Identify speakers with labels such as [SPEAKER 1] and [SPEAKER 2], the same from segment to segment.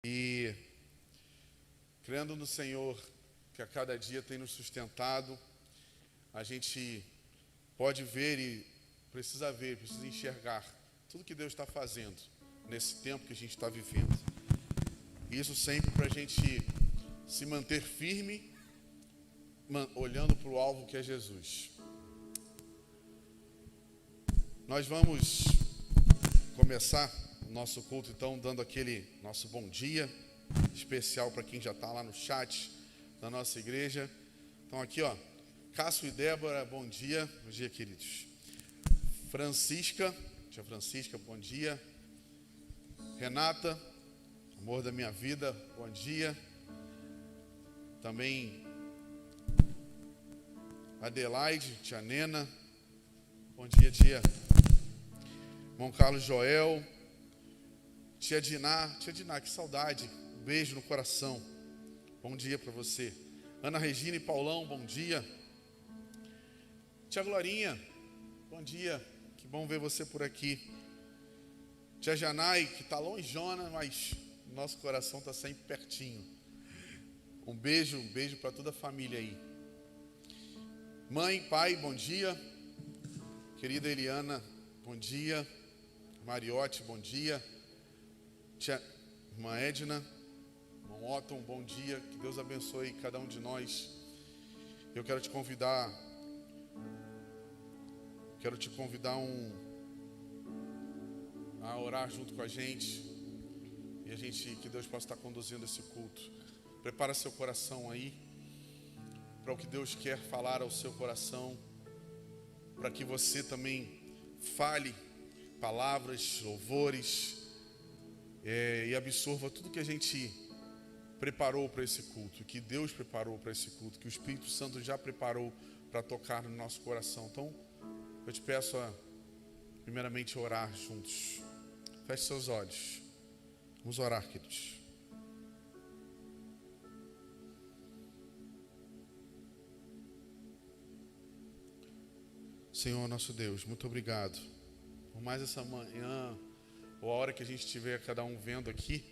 [SPEAKER 1] E crendo no Senhor, que a cada dia tem nos sustentado, a gente pode ver e precisa enxergar tudo que Deus está fazendo nesse tempo que a gente está vivendo. Isso sempre para a gente se manter firme, olhando para o alvo que é Jesus. Nós vamos começar o nosso culto, então, dando aquele nosso bom dia especial para quem já está lá no chat da nossa igreja. Então aqui, Cássio e Débora, bom dia. Bom dia, queridos. Tia Francisca, bom dia. Renata, amor da minha vida, bom dia. Também Adelaide, tia Nena, bom dia, tia. Irmão Carlos Joel, tia Diná, que saudade, um beijo no coração, bom dia para você. Ana Regina e Paulão, bom dia. Tia Glorinha, bom dia, que bom ver você por aqui. Tia Janai, que está longeona, mas nosso coração está sempre pertinho. Um beijo para toda a família aí. Mãe, pai, bom dia. Querida Eliana, bom dia. Mariote, bom dia. Tia irmã Edna, irmão Otton, bom dia. Que Deus abençoe cada um de nós. Eu quero te convidar a orar junto com a gente. E que Deus possa estar conduzindo esse culto. Prepara seu coração aí para o que Deus quer falar ao seu coração, para que você também fale palavras, louvores, e absorva tudo que a gente preparou para esse culto, que Deus preparou para esse culto, que o Espírito Santo já preparou para tocar no nosso coração. Então, eu te peço primeiramente, orar juntos. Feche seus olhos. Vamos orar, queridos. Senhor, nosso Deus, muito obrigado por mais essa manhã, ou a hora que a gente estiver cada um vendo aqui.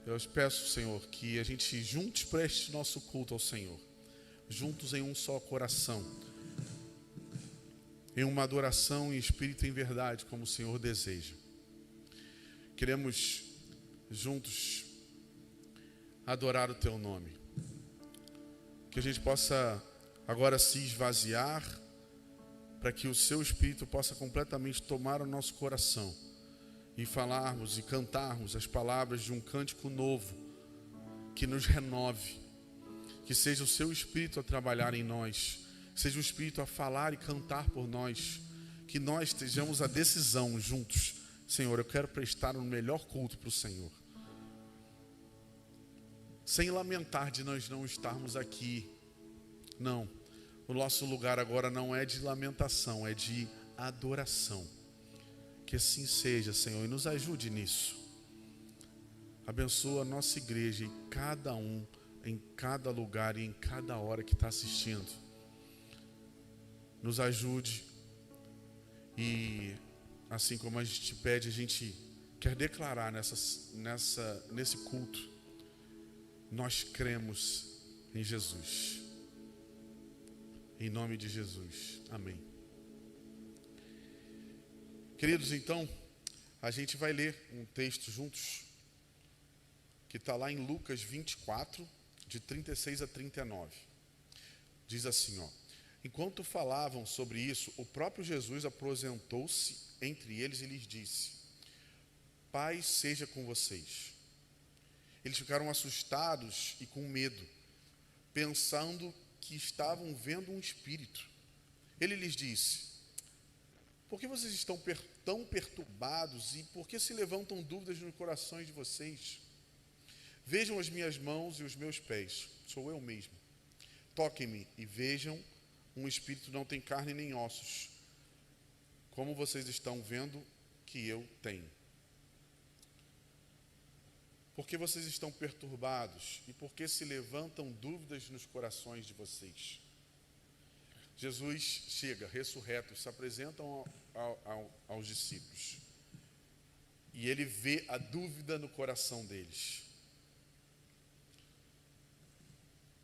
[SPEAKER 1] Eu te peço, Senhor, que a gente juntos preste nosso culto ao Senhor, juntos em um só coração, em uma adoração em espírito e em verdade, como o Senhor deseja. Queremos juntos adorar o Teu nome, que a gente possa agora se esvaziar, para que o Seu Espírito possa completamente tomar o nosso coração e falarmos e cantarmos as palavras de um cântico novo, que nos renove, que seja o Seu Espírito a trabalhar em nós, que seja o Espírito a falar e cantar por nós, que nós estejamos a decisão juntos. Senhor, eu quero prestar o melhor culto para o Senhor, sem lamentar de nós não estarmos aqui. Não, o nosso lugar agora não é de lamentação, é de adoração. Que assim seja, Senhor, e nos ajude nisso. Abençoa a nossa igreja e cada um, em cada lugar e em cada hora que está assistindo. Nos ajude e, assim como a gente te pede, a gente quer declarar nesse culto: nós cremos em Jesus. Em nome de Jesus. Amém. Queridos, então, a gente vai ler um texto juntos, que está lá em Lucas 24, de 36 a 39. Diz assim, enquanto falavam sobre isso, o próprio Jesus apresentou-se entre eles e lhes disse: paz seja com vocês. Eles ficaram assustados e com medo, pensando que estavam vendo um espírito. Ele lhes disse: por que vocês estão tão perturbados e por que se levantam dúvidas nos corações de vocês? Vejam as minhas mãos e os meus pés, sou eu mesmo. Toquem-me e vejam, um espírito não tem carne nem ossos, como vocês estão vendo que eu tenho. Por que vocês estão perturbados e por que se levantam dúvidas nos corações de vocês? Jesus chega, ressurreto, se apresenta aos discípulos. E ele vê a dúvida no coração deles.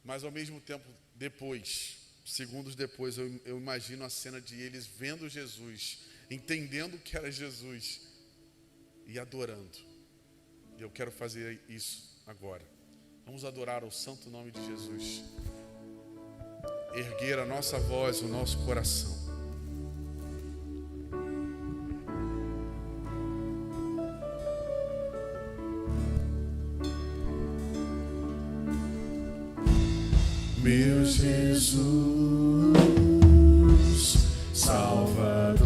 [SPEAKER 1] Mas ao mesmo tempo, depois, segundos depois, eu imagino a cena de eles vendo Jesus, entendendo que era Jesus e adorando. E eu quero fazer isso agora. Vamos adorar o santo nome de Jesus. Erguer a nossa voz, o nosso coração.
[SPEAKER 2] Meu Jesus, Salvador,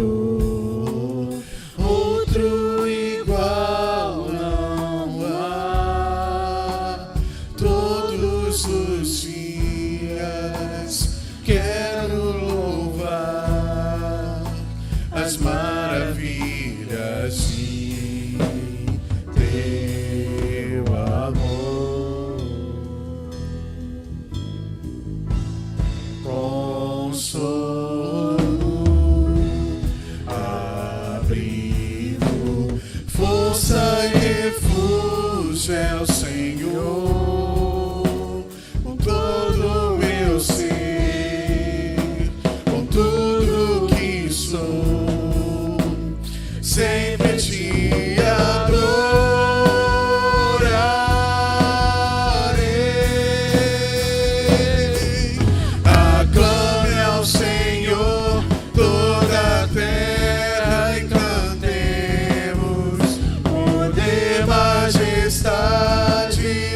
[SPEAKER 2] outro igual não há. Todos os dias quero louvar as maravilhas de teu amor. Consolo, abrigo, força e refúgio é o Senhor. Com todo o meu ser, com tudo que sou, sempre te adorarei. Aclame ao Senhor toda a terra e cantemos poder, majestade,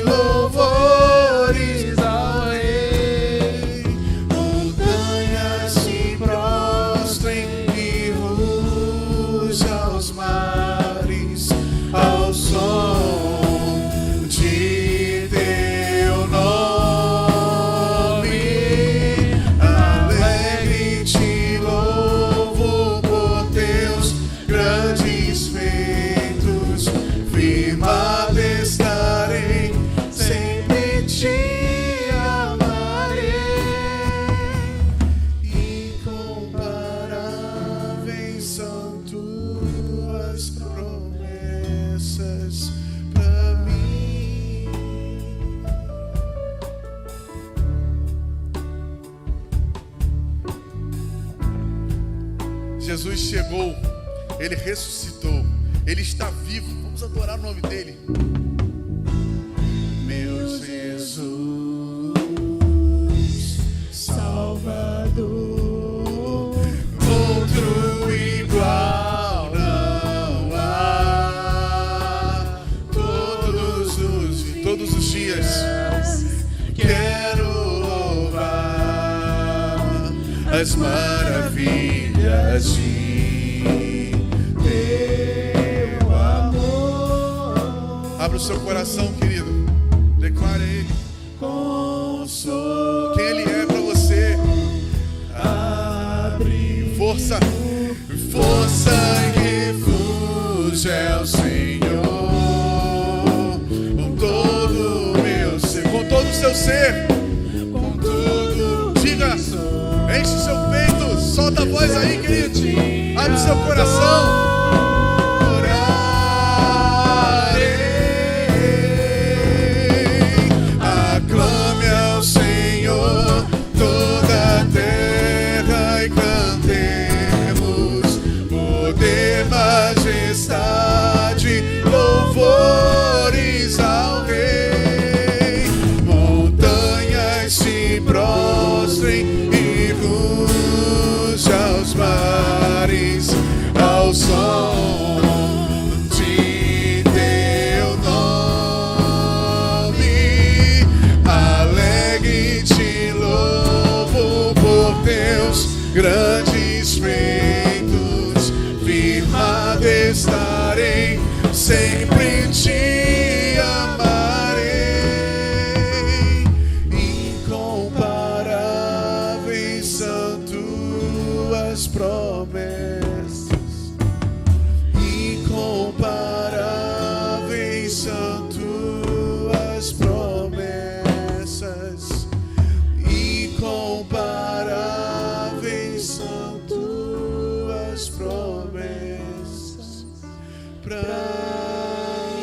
[SPEAKER 2] louvores ao Rei. Montanhas se prostrem e rujam os mares ao som de teu nome. Alegre te louvo por teus grandes feitos, firmado estarei, sempre te amarei. Incomparáveis são tuas promessas pra mim.
[SPEAKER 1] Jesus chegou, Ele ressuscitou, Ele está vivo. Vamos adorar o nome dEle.
[SPEAKER 2] Meu Jesus, Salvador, outro igual não há.
[SPEAKER 1] Todos os dias
[SPEAKER 2] quero louvar as maravilhas de teu amor.
[SPEAKER 1] abra o seu coração, querido. Declare a Ele
[SPEAKER 2] Consolo,
[SPEAKER 1] quem Ele é para você.
[SPEAKER 2] abre
[SPEAKER 1] Força,
[SPEAKER 2] força e refúgio é o Senhor. Com todo o meu ser,
[SPEAKER 1] com todo o seu ser.
[SPEAKER 2] com tudo
[SPEAKER 1] Diga,
[SPEAKER 2] que sou,
[SPEAKER 1] enche seu peito, solta a voz aí, querido. Abre o seu coração.
[SPEAKER 2] Aclame ao Senhor toda a terra e cantemos poder, majestade, louvores ao Rei. Montanhas se prostrem e rujam os mares ao som de teu nome. Alegre te louvo por teus grandes feitos, firmado estarei, sempre te amarei. Incomparáveis são tuas promessas, incomparáveis são tuas promessas, incomparáveis são tuas promessas pra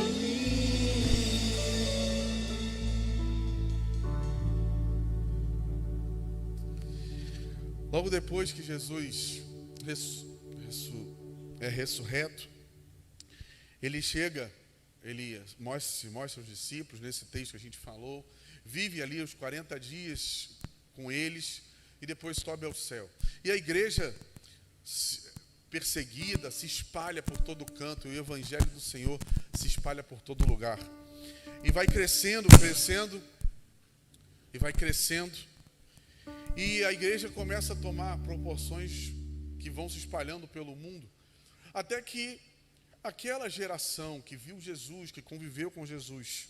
[SPEAKER 2] mim.
[SPEAKER 1] depois que Jesus é ressurreto, ele chega, ele se mostra aos discípulos, nesse texto que a gente falou, vive ali os 40 dias com eles e depois sobe ao céu. E a igreja perseguida se espalha por todo canto, e o evangelho do Senhor se espalha por todo lugar. E vai crescendo, e vai crescendo. E a igreja começa a tomar proporções que vão se espalhando pelo mundo, até que aquela geração que viu Jesus, que conviveu com Jesus,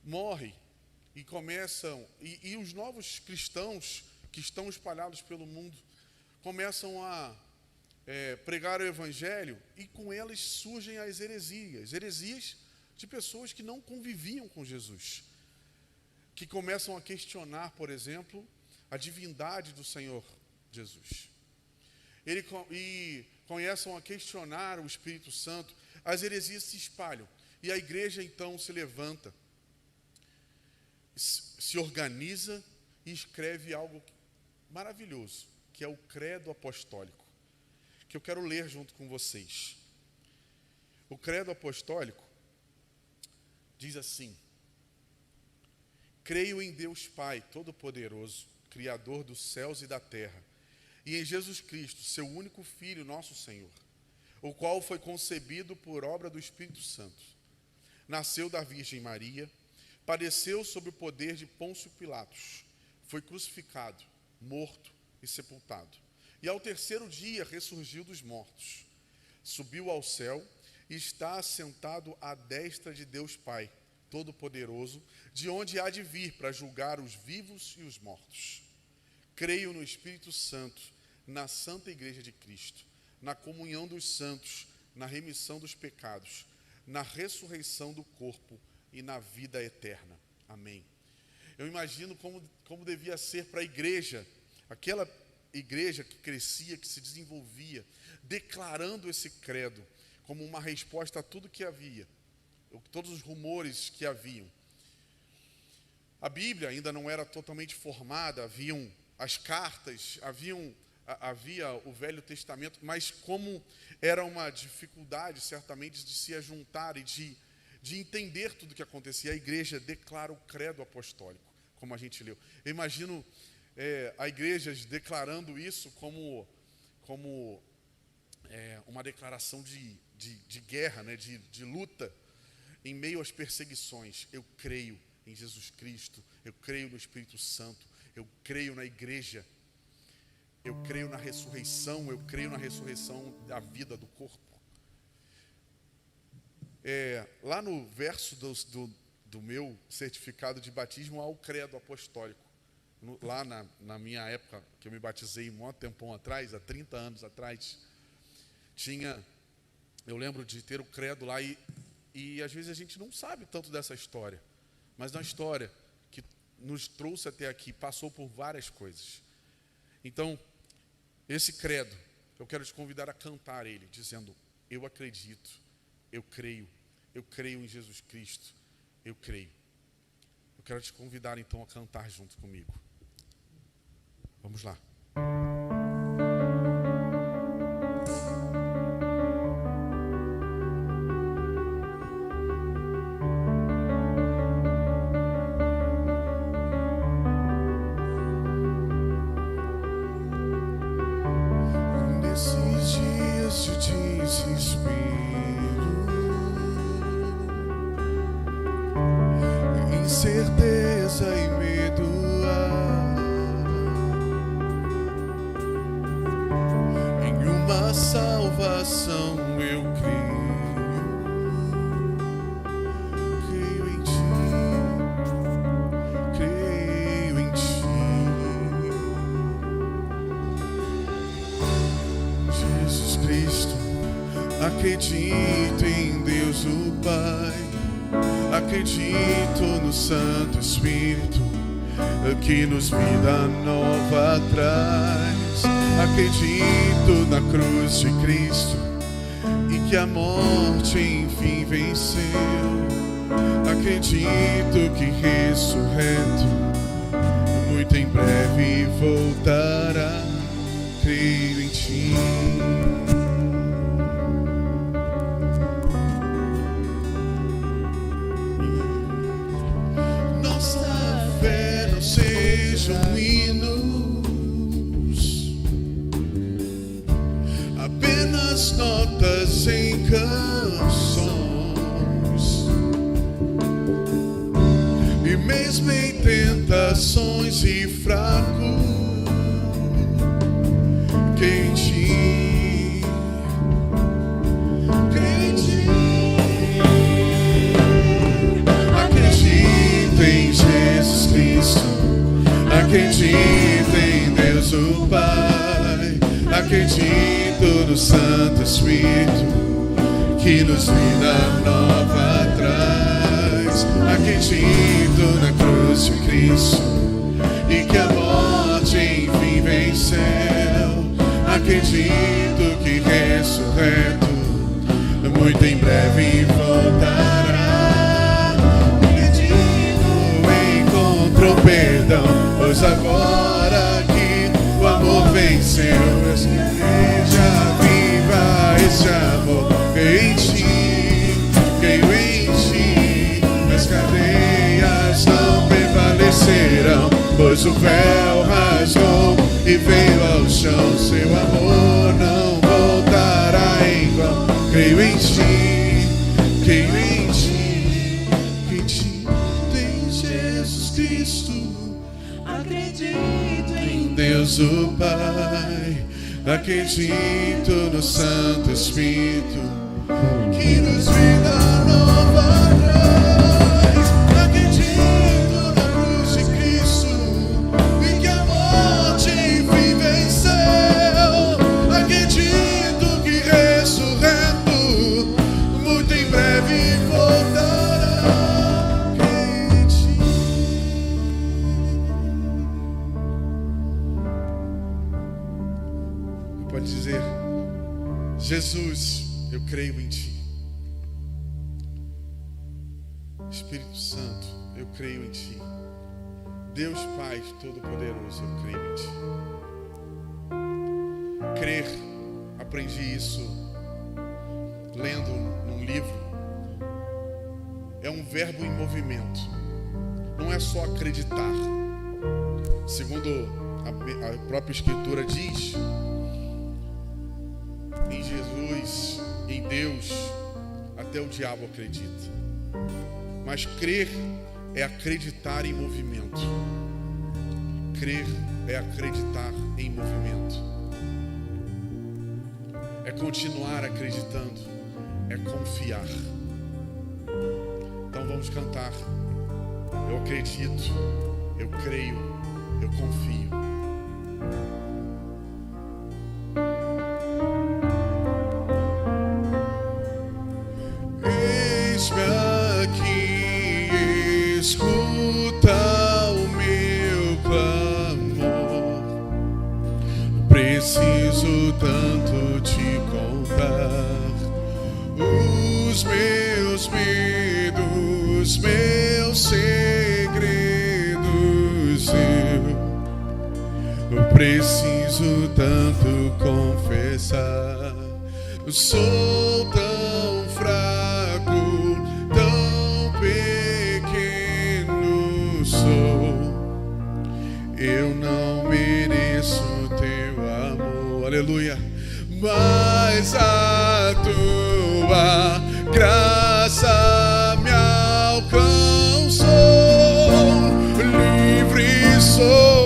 [SPEAKER 1] morre, e começam, e os novos cristãos que estão espalhados pelo mundo começam a pregar o evangelho, e com elas surgem as heresias de pessoas que não conviviam com Jesus, que começam a questionar, por exemplo, a divindade do Senhor Jesus. E começam a questionar o Espírito Santo. As heresias se espalham, e a igreja então se levanta, se organiza e escreve algo maravilhoso, que é o Credo Apostólico, que eu quero ler junto com vocês. O Credo Apostólico diz assim: creio em Deus Pai Todo-Poderoso, Criador dos céus e da terra, e em Jesus Cristo, seu único Filho, nosso Senhor, o qual foi concebido por obra do Espírito Santo. Nasceu da Virgem Maria, padeceu sob o poder de Pôncio Pilatos, foi crucificado, morto e sepultado. E ao terceiro dia ressurgiu dos mortos, subiu ao céu e está assentado à destra de Deus Pai Todo-Poderoso, de onde há de vir para julgar os vivos e os mortos. Creio no Espírito Santo, na Santa Igreja de Cristo, na comunhão dos santos, na remissão dos pecados, na ressurreição do corpo e na vida eterna. Amém. Eu imagino como devia ser para a igreja, aquela igreja que crescia, que se desenvolvia, declarando esse credo como uma resposta a tudo que havia, todos os rumores que haviam. A Bíblia ainda não era totalmente formada, haviam as cartas, havia o Velho Testamento, mas como era uma dificuldade, certamente, de se ajuntar e de entender tudo o que acontecia, a igreja declara o credo apostólico, como a gente leu. Eu imagino a igreja declarando isso como uma declaração de guerra, né, de luta, em meio às perseguições. Eu creio em Jesus Cristo, eu creio no Espírito Santo, eu creio na igreja, eu creio na ressurreição, eu creio na ressurreição da vida, do corpo. Lá no verso do meu certificado de batismo há o credo apostólico. Lá na minha época, que eu me batizei um tempão atrás, há 30 anos atrás, eu lembro de ter o credo lá, e às vezes a gente não sabe tanto dessa história, mas na história que nos trouxe até aqui, passou por várias coisas. Então, esse credo, eu quero te convidar a cantar ele, dizendo: eu acredito, eu creio em Jesus Cristo, eu creio. Eu quero te convidar então a cantar junto comigo. Vamos lá.
[SPEAKER 2] Nesses dias de desespero, incerteza e medo, em uma salvação eu creio em ti, creio em ti. Jesus Cristo, acredito em Deus o Pai, acredito no Santo Espírito, que nos vida nova traz. Acredito na cruz de Cristo e que a morte enfim venceu. Acredito que ressurreto muito em breve voltará. minhas notas em canções, e mesmo em tentações e fraco, quem em ti, acredito em Jesus Cristo, acredito em Deus o Pai, acredito no Santo Espírito que nos vida nova traz, acredito na cruz de Cristo e que a morte enfim venceu, acredito que ressurreto muito em breve voltará, acredito encontro perdão, pois agora que o amor venceu, igreja viva esse amor, creio em ti, as cadeias não prevalecerão, pois o véu rasgou e veio ao chão, seu amor não voltará em vão, creio em ti, em Jesus Cristo,
[SPEAKER 3] acredito em
[SPEAKER 2] Deus o Pai, acredito no Santo Espírito que nos vida nova traz, acredito na cruz de Cristo e que a morte enfim venceu, acredito que ressurreto muito em breve voltará, creio em ti. Pode dizer: Jesus, eu creio em ti. Espírito Santo, eu creio em ti. Deus Pai Todo-Poderoso, eu creio em ti. Crer, aprendi isso lendo num livro, é um verbo em movimento. Não é só acreditar. Segundo a própria Escritura diz, em Jesus, em Deus, até o diabo acredita. Mas crer é acreditar em movimento. Crer é acreditar em movimento. É continuar acreditando. É confiar. Então vamos cantar. Eu acredito, eu creio, eu confio. Eis-me aqui, escuta o meu clamor. Preciso tanto te contar os meus medos, meus segredos. Eu preciso tanto confessar. Eu sou tão fraco, tão pequeno sou. Eu não mereço teu amor, aleluia. Mas a tua graça me alcançou, livre sou.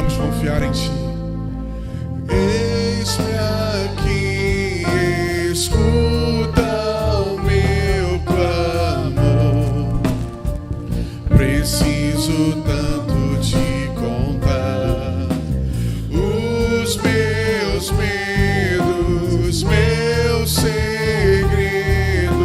[SPEAKER 2] Confiar em ti. Eis-me aqui, escuta o meu clamor. Preciso tanto te contar os meus medos, meus segredos.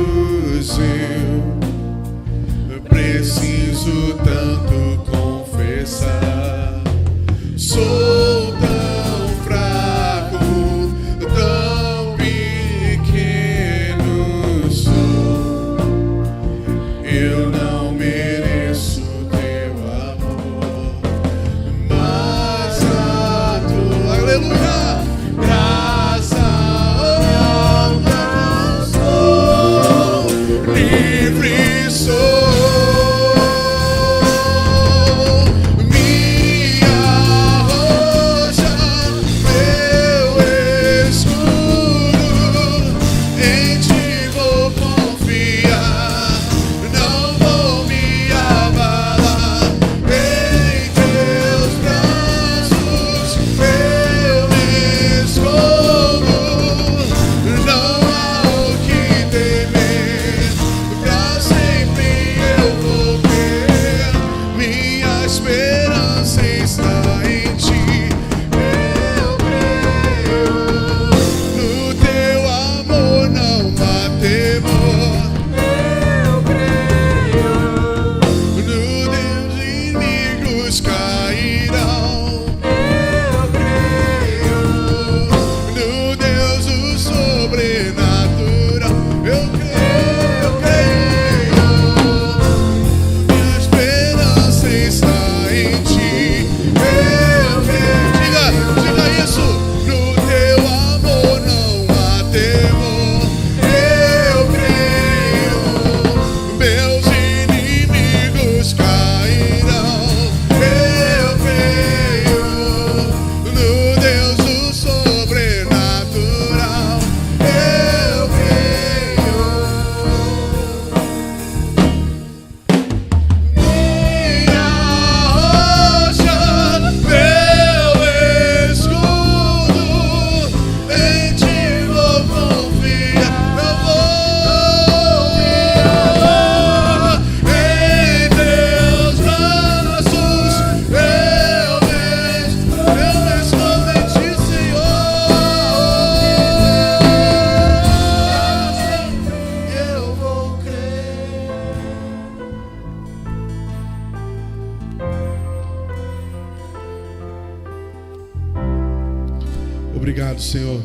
[SPEAKER 2] Senhor,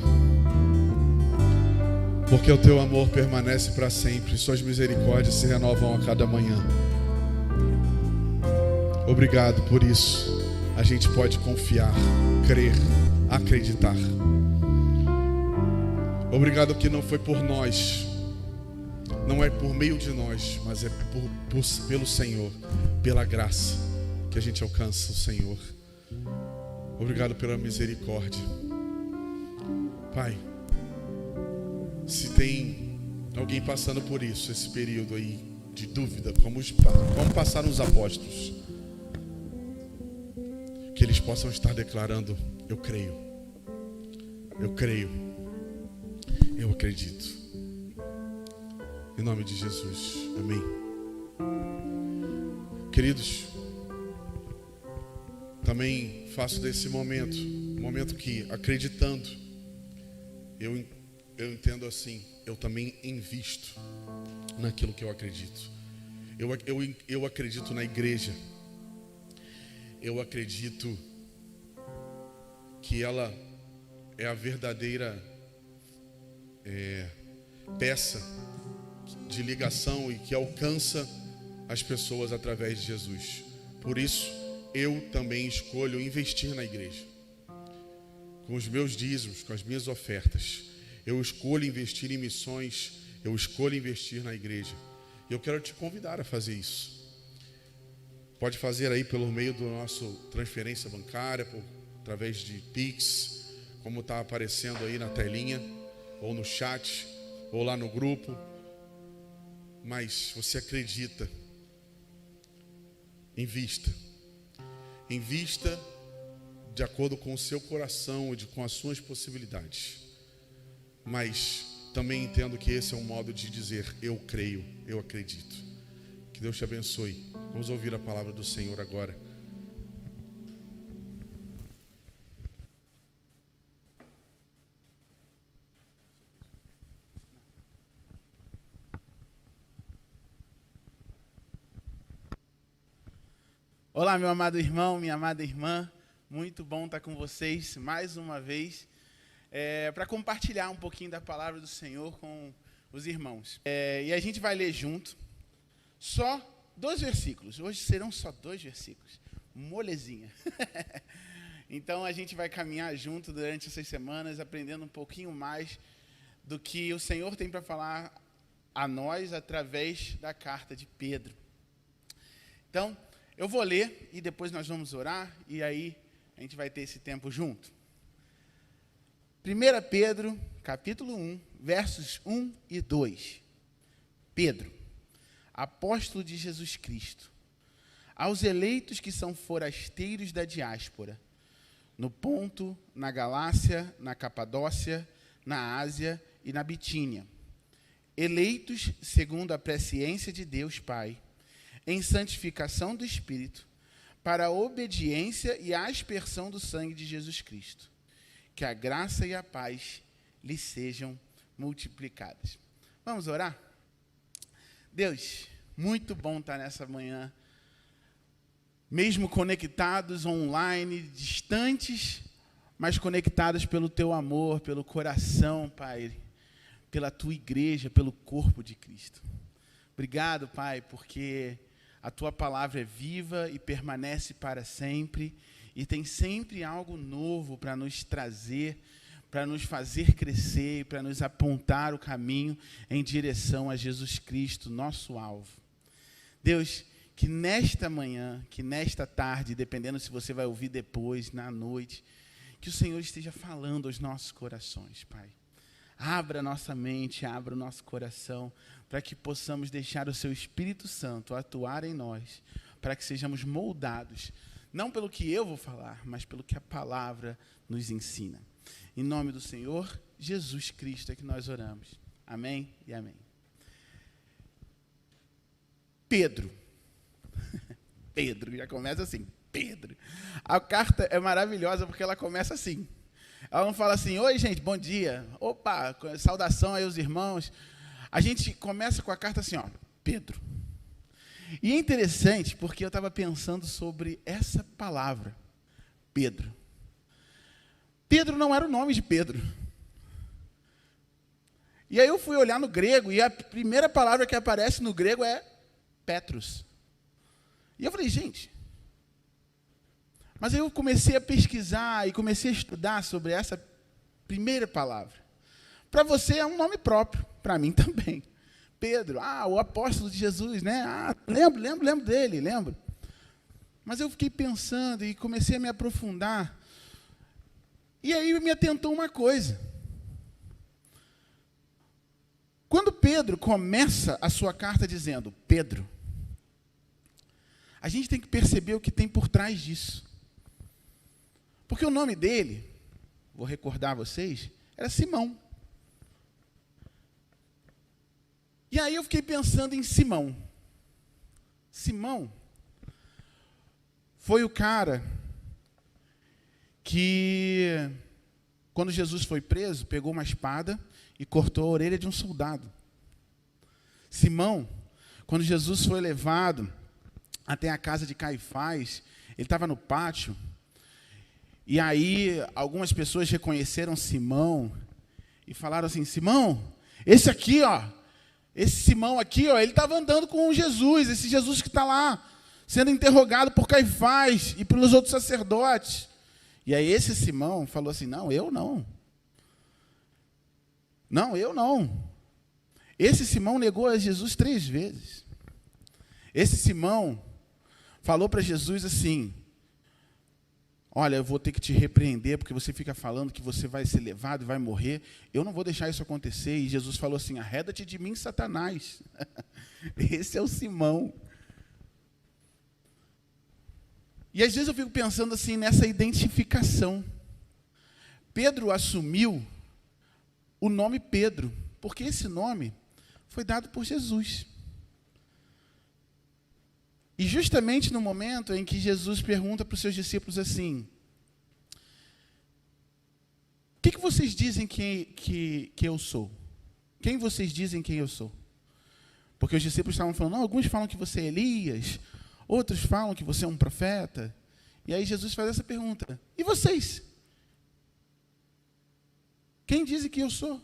[SPEAKER 2] porque o teu amor permanece para sempre, suas misericórdias se renovam a cada manhã. Obrigado por isso. A gente pode confiar, crer, acreditar. Obrigado que não foi por nós, não é por meio de nós, mas é pelo Senhor, pela graça que a gente alcança o Senhor. Obrigado pela misericórdia. Pai, se tem alguém passando por isso, esse período aí de dúvida, como passaram os apóstolos, que eles possam estar declarando: eu creio, eu acredito. Em nome de Jesus, amém. Queridos, também faço desse momento, um momento que, acreditando, eu entendo assim, eu também invisto naquilo que eu acredito. Eu acredito na igreja. Eu acredito que ela é a verdadeira peça de ligação e que alcança as pessoas através de Jesus. Por isso, eu também escolho investir na igreja. Com os meus dízimos, com as minhas ofertas, eu escolho investir em missões, eu escolho investir na igreja. E eu quero te convidar a fazer isso. Pode fazer aí pelo meio do nosso transferência bancária, através de Pix, como está aparecendo aí na telinha, ou no chat, ou lá no grupo. Mas você acredita, invista. Invista de acordo com o seu coração e com as suas possibilidades. Mas também entendo que esse é um modo de dizer: eu creio, eu acredito. Que Deus te abençoe. Vamos ouvir a palavra do Senhor agora.
[SPEAKER 3] Olá, meu amado irmão, minha amada irmã. Muito bom estar com vocês mais uma vez para compartilhar um pouquinho da palavra do Senhor com os irmãos. E a gente vai ler junto só 2 versículos. Hoje serão só 2 versículos. Molezinha. Então a gente vai caminhar junto durante essas semanas, aprendendo um pouquinho mais do que o Senhor tem para falar a nós através da carta de Pedro. Então, eu vou ler e depois nós vamos orar e aí a gente vai ter esse tempo junto. 1 Pedro, capítulo 1, versos 1 e 2. Pedro, apóstolo de Jesus Cristo, aos eleitos que são forasteiros da diáspora, no Ponto, na Galácia, na Capadócia, na Ásia e na Bitínia, eleitos segundo a presciência de Deus Pai, em santificação do Espírito, para a obediência e a aspersão do sangue de Jesus Cristo. Que a graça e a paz lhes sejam multiplicadas. Vamos orar? Deus, muito bom estar nessa manhã, mesmo conectados online, distantes, mas conectados pelo Teu amor, pelo coração, Pai, pela Tua igreja, pelo corpo de Cristo. Obrigado, Pai, porque a Tua palavra é viva e permanece para sempre, e tem sempre algo novo para nos trazer, para nos fazer crescer, para nos apontar o caminho em direção a Jesus Cristo, nosso alvo. Deus, que nesta manhã, que nesta tarde, dependendo se você vai ouvir depois, na noite, que o Senhor esteja falando aos nossos corações, Pai. Abra a nossa mente, abra o nosso coração, para que possamos deixar o Seu Espírito Santo atuar em nós, para que sejamos moldados, não pelo que eu vou falar, mas pelo que a palavra nos ensina. Em nome do Senhor Jesus Cristo é que nós oramos. Amém e amém. Pedro. Pedro, já começa assim, Pedro. A carta é maravilhosa porque ela começa assim. Ela não fala assim: oi gente, bom dia. Opa, saudação aí aos irmãos. A gente começa com a carta assim, ó, Pedro. E é interessante porque eu estava pensando sobre essa palavra, Pedro. Pedro não era o nome de Pedro. E aí eu fui olhar no grego, e a primeira palavra que aparece no grego é Petros. E eu falei, gente... Mas aí eu comecei a pesquisar e comecei a estudar sobre essa primeira palavra. Para você é um nome próprio, para mim também. Pedro, o apóstolo de Jesus, né? Lembro dele, lembro. Mas eu fiquei pensando e comecei a me aprofundar. E aí me atentou uma coisa. Quando Pedro começa a sua carta dizendo, Pedro, a gente tem que perceber o que tem por trás disso. Porque o nome dele, vou recordar a vocês, era Simão. E aí eu fiquei pensando em Simão. Simão foi o cara que, quando Jesus foi preso, pegou uma espada e cortou a orelha de um soldado. Simão, quando Jesus foi levado até a casa de Caifás, ele estava no pátio, e aí algumas pessoas reconheceram Simão e falaram assim, Simão, esse Simão aqui, ele estava andando com Jesus, esse Jesus que está lá, sendo interrogado por Caifás e pelos outros sacerdotes. E aí esse Simão falou assim, não, eu não. Não, eu não. Esse Simão negou a Jesus 3 vezes. Esse Simão falou para Jesus assim, olha, eu vou ter que te repreender, porque você fica falando que você vai ser levado e vai morrer. Eu não vou deixar isso acontecer. E Jesus falou assim, arreda-te de mim, Satanás. Esse é o Simão. E às vezes eu fico pensando assim, nessa identificação. Pedro assumiu o nome Pedro, porque esse nome foi dado por Jesus. E justamente no momento em que Jesus pergunta para os seus discípulos assim, o que vocês dizem que eu sou? Quem vocês dizem quem eu sou? Porque os discípulos estavam falando, não, alguns falam que você é Elias, outros falam que você é um profeta. E aí Jesus faz essa pergunta, e vocês? Quem dizem que eu sou?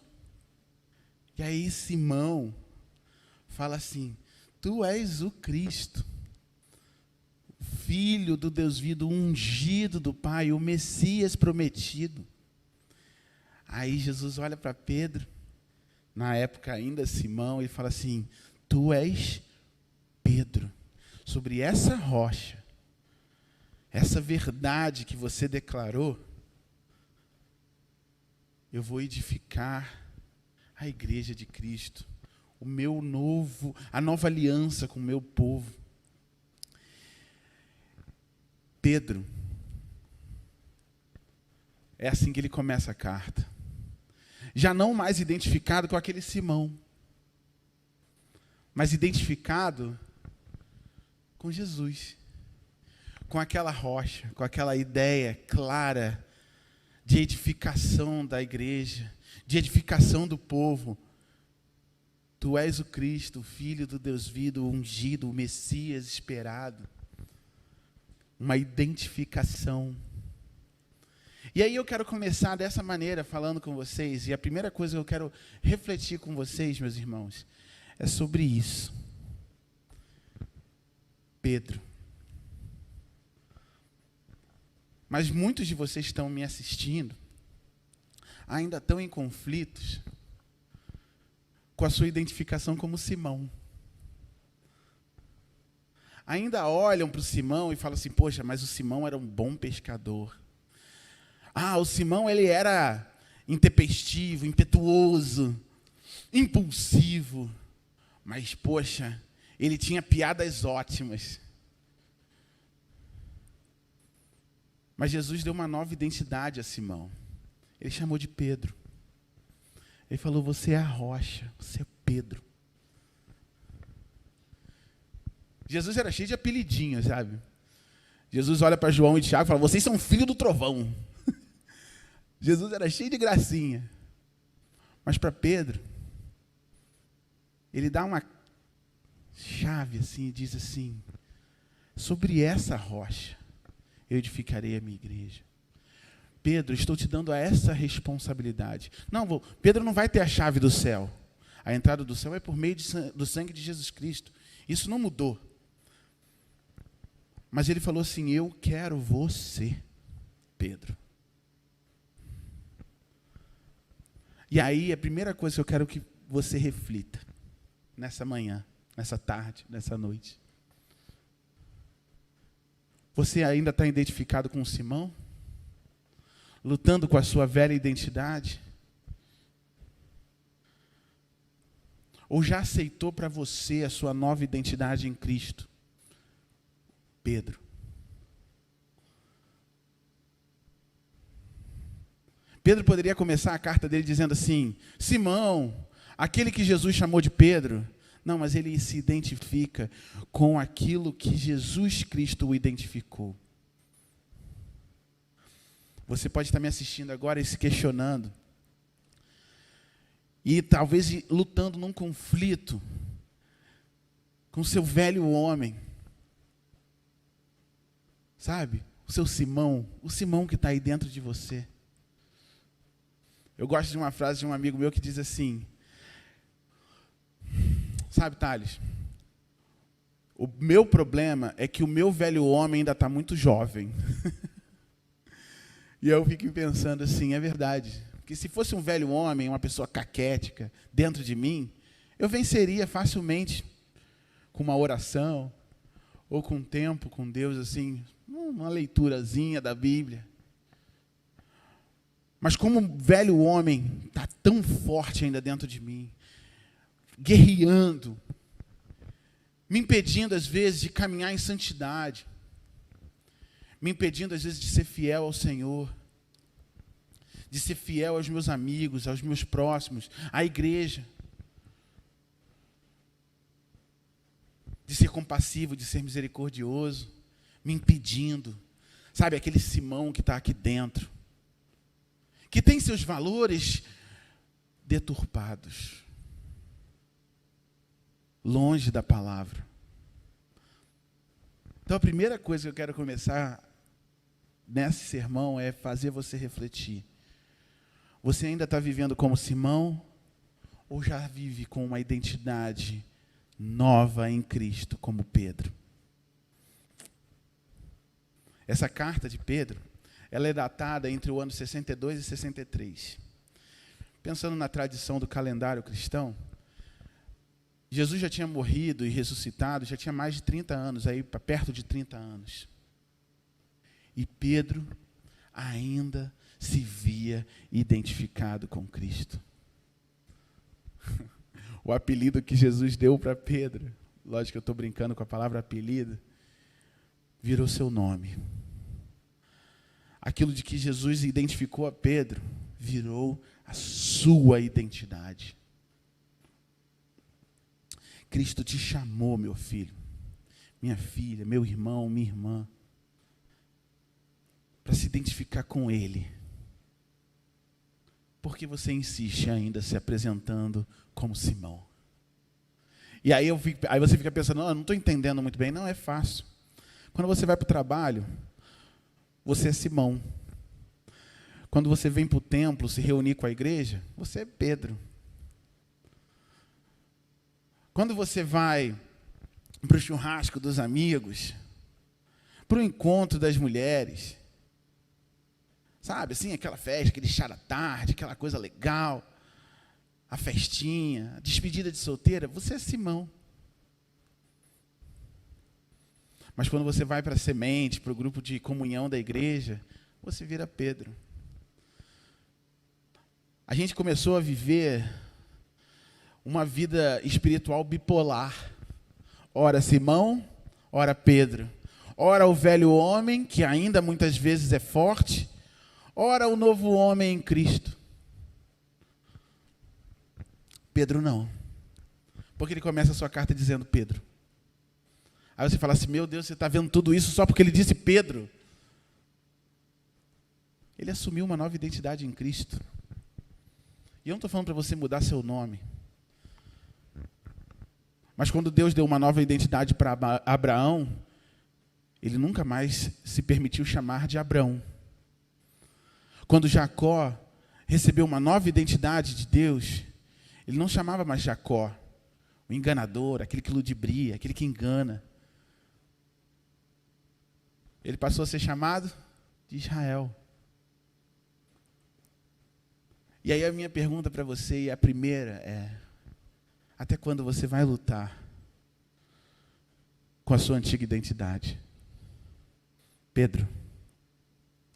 [SPEAKER 3] E aí Simão fala assim, tu és o Cristo, Filho do Deus vivo, ungido do Pai, o Messias prometido. Aí Jesus olha para Pedro, na época ainda Simão, e fala assim, tu és Pedro, sobre essa rocha, essa verdade que você declarou, eu vou edificar a igreja de Cristo, a nova aliança com o meu povo. Pedro, é assim que ele começa a carta. Já não mais identificado com aquele Simão, mas identificado com Jesus, com aquela rocha, com aquela ideia clara de edificação da igreja, de edificação do povo. Tu és o Cristo, o Filho do Deus vivo, o ungido, o Messias esperado. Uma identificação. E aí eu quero começar dessa maneira, falando com vocês, e a primeira coisa que eu quero refletir com vocês, meus irmãos, é sobre isso. Pedro. Mas muitos de vocês estão me assistindo, ainda estão em conflitos com a sua identificação como Simão. Ainda olham para o Simão e falam assim, poxa, mas o Simão era um bom pescador. O Simão, ele era intempestivo, impetuoso, impulsivo. Mas, poxa, ele tinha piadas ótimas. Mas Jesus deu uma nova identidade a Simão. Ele chamou de Pedro. Ele falou, você é a rocha, você é Pedro. Jesus era cheio de apelidinhos, sabe? Jesus olha para João e Tiago e fala, vocês são filho do trovão. Jesus era cheio de gracinha. Mas para Pedro, ele dá uma chave assim e diz assim, sobre essa rocha eu edificarei a minha igreja. Pedro, estou te dando essa responsabilidade. Não, Pedro não vai ter a chave do céu. A entrada do céu é por meio do sangue de Jesus Cristo. Isso não mudou. Mas ele falou assim, eu quero você, Pedro. E aí, a primeira coisa que eu quero que você reflita, nessa manhã, nessa tarde, nessa noite. Você ainda está identificado com Simão? Lutando com a sua velha identidade? Ou já aceitou para você a sua nova identidade em Cristo? Pedro. Pedro poderia começar a carta dele dizendo assim, Simão, aquele que Jesus chamou de Pedro. Não, mas ele se identifica com aquilo que Jesus Cristo o identificou. Você pode estar me assistindo agora e se questionando. E talvez lutando num conflito com o seu velho homem. Sabe? O seu Simão, o Simão que está aí dentro de você. Eu gosto de uma frase de um amigo meu que diz assim, sabe, Thales, o meu problema é que o meu velho homem ainda está muito jovem. E eu fico pensando assim, é verdade. Porque se fosse um velho homem, uma pessoa caquética, dentro de mim, eu venceria facilmente com uma oração, ou com um tempo com Deus, assim, uma leiturazinha da Bíblia. Mas como um velho homem está tão forte ainda dentro de mim, guerreando, me impedindo às vezes de caminhar em santidade, me impedindo às vezes de ser fiel ao Senhor, de ser fiel aos meus amigos, aos meus próximos, à igreja, de ser compassivo, de ser misericordioso, me impedindo, sabe, aquele Simão que está aqui dentro, que tem seus valores deturpados, longe da palavra. Então, a primeira coisa que eu quero começar nesse sermão é fazer você refletir. Você ainda está vivendo como Simão ou já vive com uma identidade nova em Cristo, como Pedro? Essa carta de Pedro, ela é datada entre o ano 62 e 63. Pensando na tradição do calendário cristão, Jesus já tinha morrido e ressuscitado, já tinha mais de 30 anos, aí para perto de 30 anos. E Pedro ainda se via identificado com Cristo. O apelido que Jesus deu para Pedro, lógico que eu estou brincando com a palavra apelido, virou seu nome. Aquilo de que Jesus identificou a Pedro, virou a sua identidade. Cristo te chamou, meu filho, minha filha, meu irmão, minha irmã, para se identificar com Ele. Por que você insiste ainda se apresentando como Simão? E aí você fica pensando, não, eu não estou entendendo muito bem. Não, é fácil. Quando você vai para o trabalho, você é Simão. Quando você vem para o templo se reunir com a igreja, você é Pedro. Quando você vai para o churrasco dos amigos, para o encontro das mulheres, sabe, assim, aquela festa, aquele chá da tarde, aquela coisa legal, a festinha, a despedida de solteira, você é Simão. Mas quando você vai para a semente, para o grupo de comunhão da igreja, você vira Pedro. A gente começou a viver uma vida espiritual bipolar. Ora Simão, ora Pedro. Ora o velho homem, que ainda muitas vezes é forte, ora o novo homem em Cristo. Pedro não. Porque ele começa a sua carta dizendo Pedro. Aí você fala assim, meu Deus, você está vendo tudo isso só porque ele disse Pedro? Ele assumiu uma nova identidade em Cristo. E eu não estou falando para você mudar seu nome. Mas quando Deus deu uma nova identidade para Abraão, ele nunca mais se permitiu chamar de Abrão. Quando Jacó recebeu uma nova identidade de Deus, ele não chamava mais Jacó, o enganador, aquele que ludibria, aquele que engana. Ele passou a ser chamado de Israel. E aí a minha pergunta para você, e a primeira é: até quando você vai lutar com a sua antiga identidade? Pedro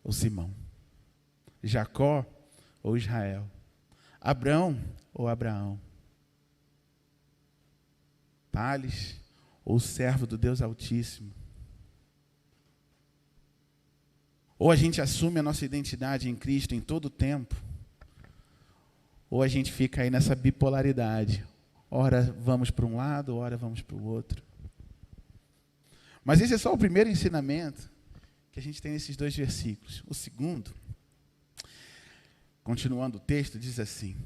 [SPEAKER 3] ou Simão? Jacó ou Israel? Abrão ou Abraão? Tales ou servo do Deus Altíssimo? Ou a gente assume a nossa identidade em Cristo em todo o tempo, ou a gente fica aí nessa bipolaridade. Ora vamos para um lado, ora vamos para o outro. Mas esse é só o primeiro ensinamento que a gente tem nesses 2 versículos. O segundo, continuando o texto, diz assim: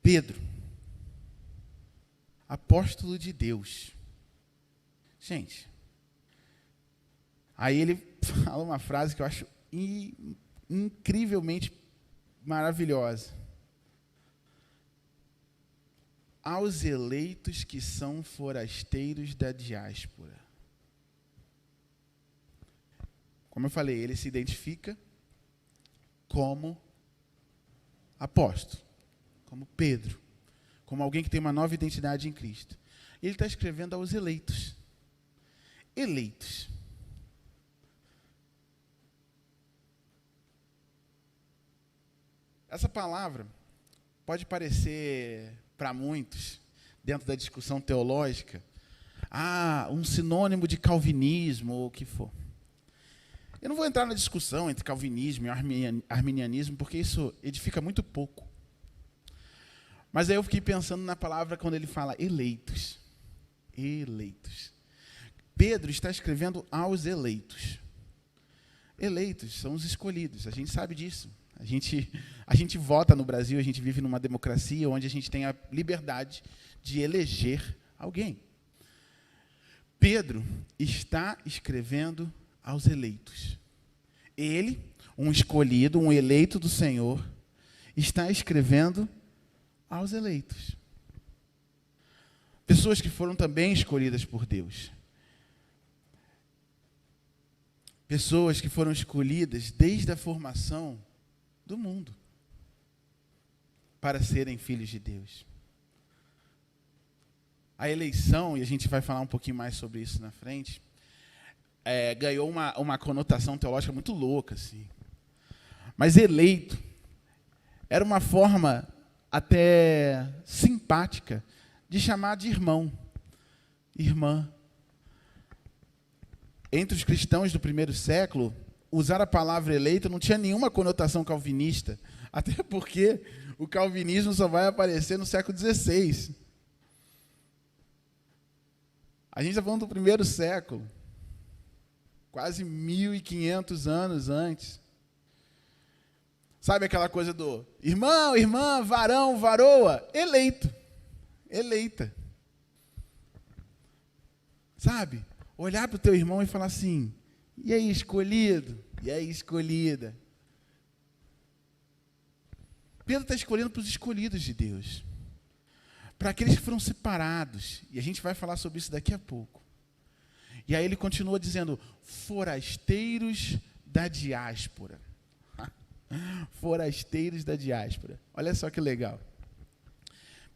[SPEAKER 3] Pedro, apóstolo de Deus. Gente, aí ele fala uma frase que eu acho incrivelmente maravilhosa. Aos eleitos que são forasteiros da diáspora. Como eu falei, ele se identifica como apóstolo, como Pedro, como alguém que tem uma nova identidade em Cristo. Ele está escrevendo aos eleitos. Eleitos. Essa palavra pode parecer, para muitos, dentro da discussão teológica, um sinônimo de calvinismo ou o que for. Eu não vou entrar na discussão entre calvinismo e arminianismo, porque isso edifica muito pouco. Mas aí eu fiquei pensando na palavra quando ele fala eleitos. Eleitos. Pedro está escrevendo aos eleitos. Eleitos são os escolhidos, a gente sabe disso. A gente vota no Brasil, a gente vive numa democracia onde a gente tem a liberdade de eleger alguém. Pedro está escrevendo aos eleitos. Ele, um escolhido, um eleito do Senhor, está escrevendo aos eleitos. Pessoas que foram também escolhidas por Deus. Pessoas que foram escolhidas desde a formação do mundo para serem filhos de Deus. A eleição, e a gente vai falar um pouquinho mais sobre isso na frente, ganhou uma conotação teológica muito louca, assim. Mas eleito era uma forma até simpática de chamar de irmão, irmã. Entre os cristãos do primeiro século, usar a palavra eleito não tinha nenhuma conotação calvinista, até porque o calvinismo só vai aparecer no século XVI. A gente está falando do primeiro século, quase 1.500 anos antes. Sabe aquela coisa do irmão, irmã, varão, varoa? Eleito, eleita. Sabe? Olhar para o teu irmão e falar assim: e aí, escolhido? E aí, escolhida? Pedro está escolhendo para os escolhidos de Deus. Para aqueles que foram separados. E a gente vai falar sobre isso daqui a pouco. E aí ele continua dizendo: forasteiros da diáspora. Forasteiros da diáspora. Olha só que legal.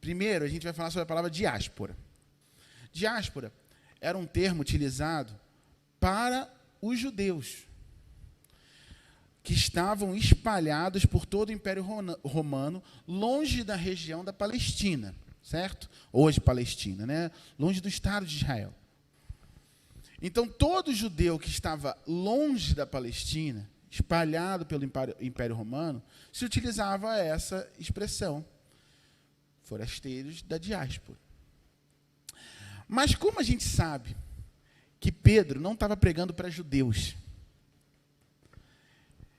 [SPEAKER 3] Primeiro, a gente vai falar sobre a palavra diáspora. Diáspora era um termo utilizado para os judeus que estavam espalhados por todo o Império Romano, longe da região da Palestina, certo? Hoje Palestina, né? Longe do Estado de Israel. Então, todo judeu que estava longe da Palestina, espalhado pelo Império Romano, se utilizava essa expressão, forasteiros da diáspora. Mas como a gente sabe que Pedro não estava pregando para judeus,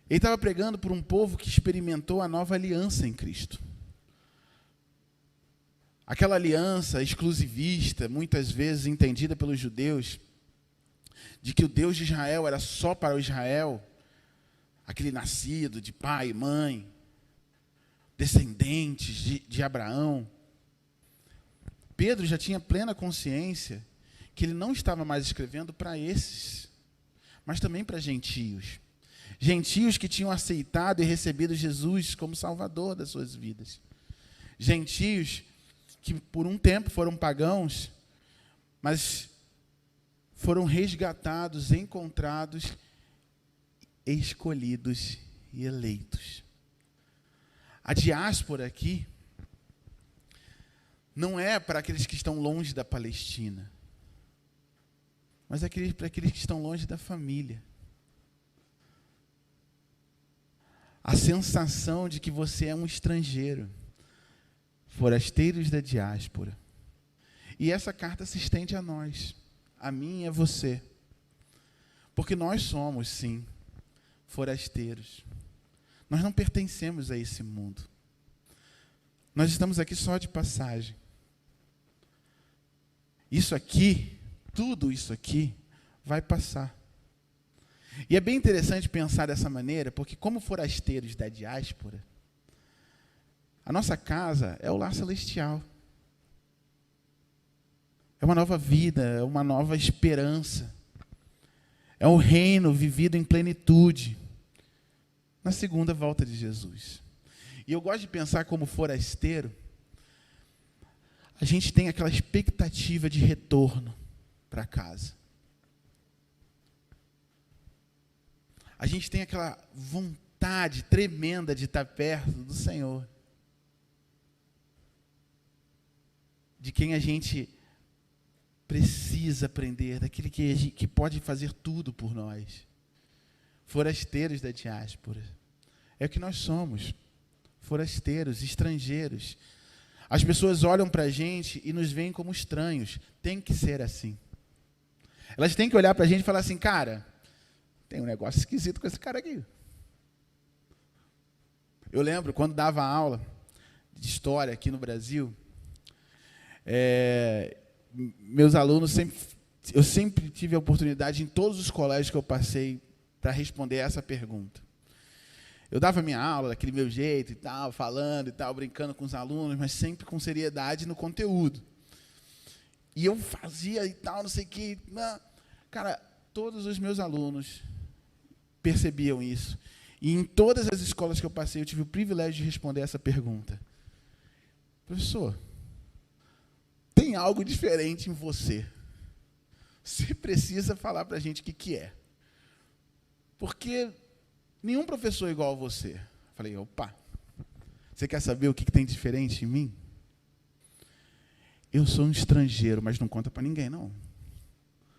[SPEAKER 3] ele estava pregando para um povo que experimentou a nova aliança em Cristo. Aquela aliança exclusivista, muitas vezes entendida pelos judeus, de que o Deus de Israel era só para o Israel, aquele nascido de pai e mãe, descendentes de Abraão. Pedro já tinha plena consciência que ele não estava mais escrevendo para esses, mas também para gentios. Gentios que tinham aceitado e recebido Jesus como Salvador das suas vidas. Gentios que por um tempo foram pagãos, mas foram resgatados, encontrados, escolhidos e eleitos. A diáspora aqui não é para aqueles que estão longe da Palestina, mas para aqueles que estão longe da família. A sensação de que você é um estrangeiro, forasteiros da diáspora. E essa carta se estende a nós, a mim e a você. Porque nós somos, sim, forasteiros. Nós não pertencemos a esse mundo. Nós estamos aqui só de passagem. Isso aqui, tudo isso aqui, vai passar. E é bem interessante pensar dessa maneira, porque como forasteiros da diáspora, a nossa casa é o lar celestial. É uma nova vida, é uma nova esperança. É um reino vivido em plenitude na segunda volta de Jesus. E eu gosto de pensar como forasteiro, a gente tem aquela expectativa de retorno para casa. A gente tem aquela vontade tremenda de estar perto do Senhor, de quem a gente precisa aprender, daquele que pode fazer tudo por nós. Forasteiros da diáspora. É o que nós somos. Forasteiros, estrangeiros. As pessoas olham para a gente e nos veem como estranhos. Tem que ser assim. Elas têm que olhar para a gente e falar assim, cara, tem um negócio esquisito com esse cara aqui. Eu lembro, quando dava aula de história aqui no Brasil, meus alunos, eu sempre tive a oportunidade, em todos os colégios que eu passei, para responder essa pergunta. Eu dava minha aula daquele meu jeito e tal, falando e tal, brincando com os alunos, mas sempre com seriedade no conteúdo. E eu fazia e tal, não sei o que. Cara, todos os meus alunos percebiam isso. E em todas as escolas que eu passei, eu tive o privilégio de responder essa pergunta. Professor, tem algo diferente em você. Você precisa falar para a gente o que é. Porque nenhum professor é igual a você. Eu falei, opa, você quer saber o que tem diferente em mim? Eu sou um estrangeiro, mas não conta para ninguém, não.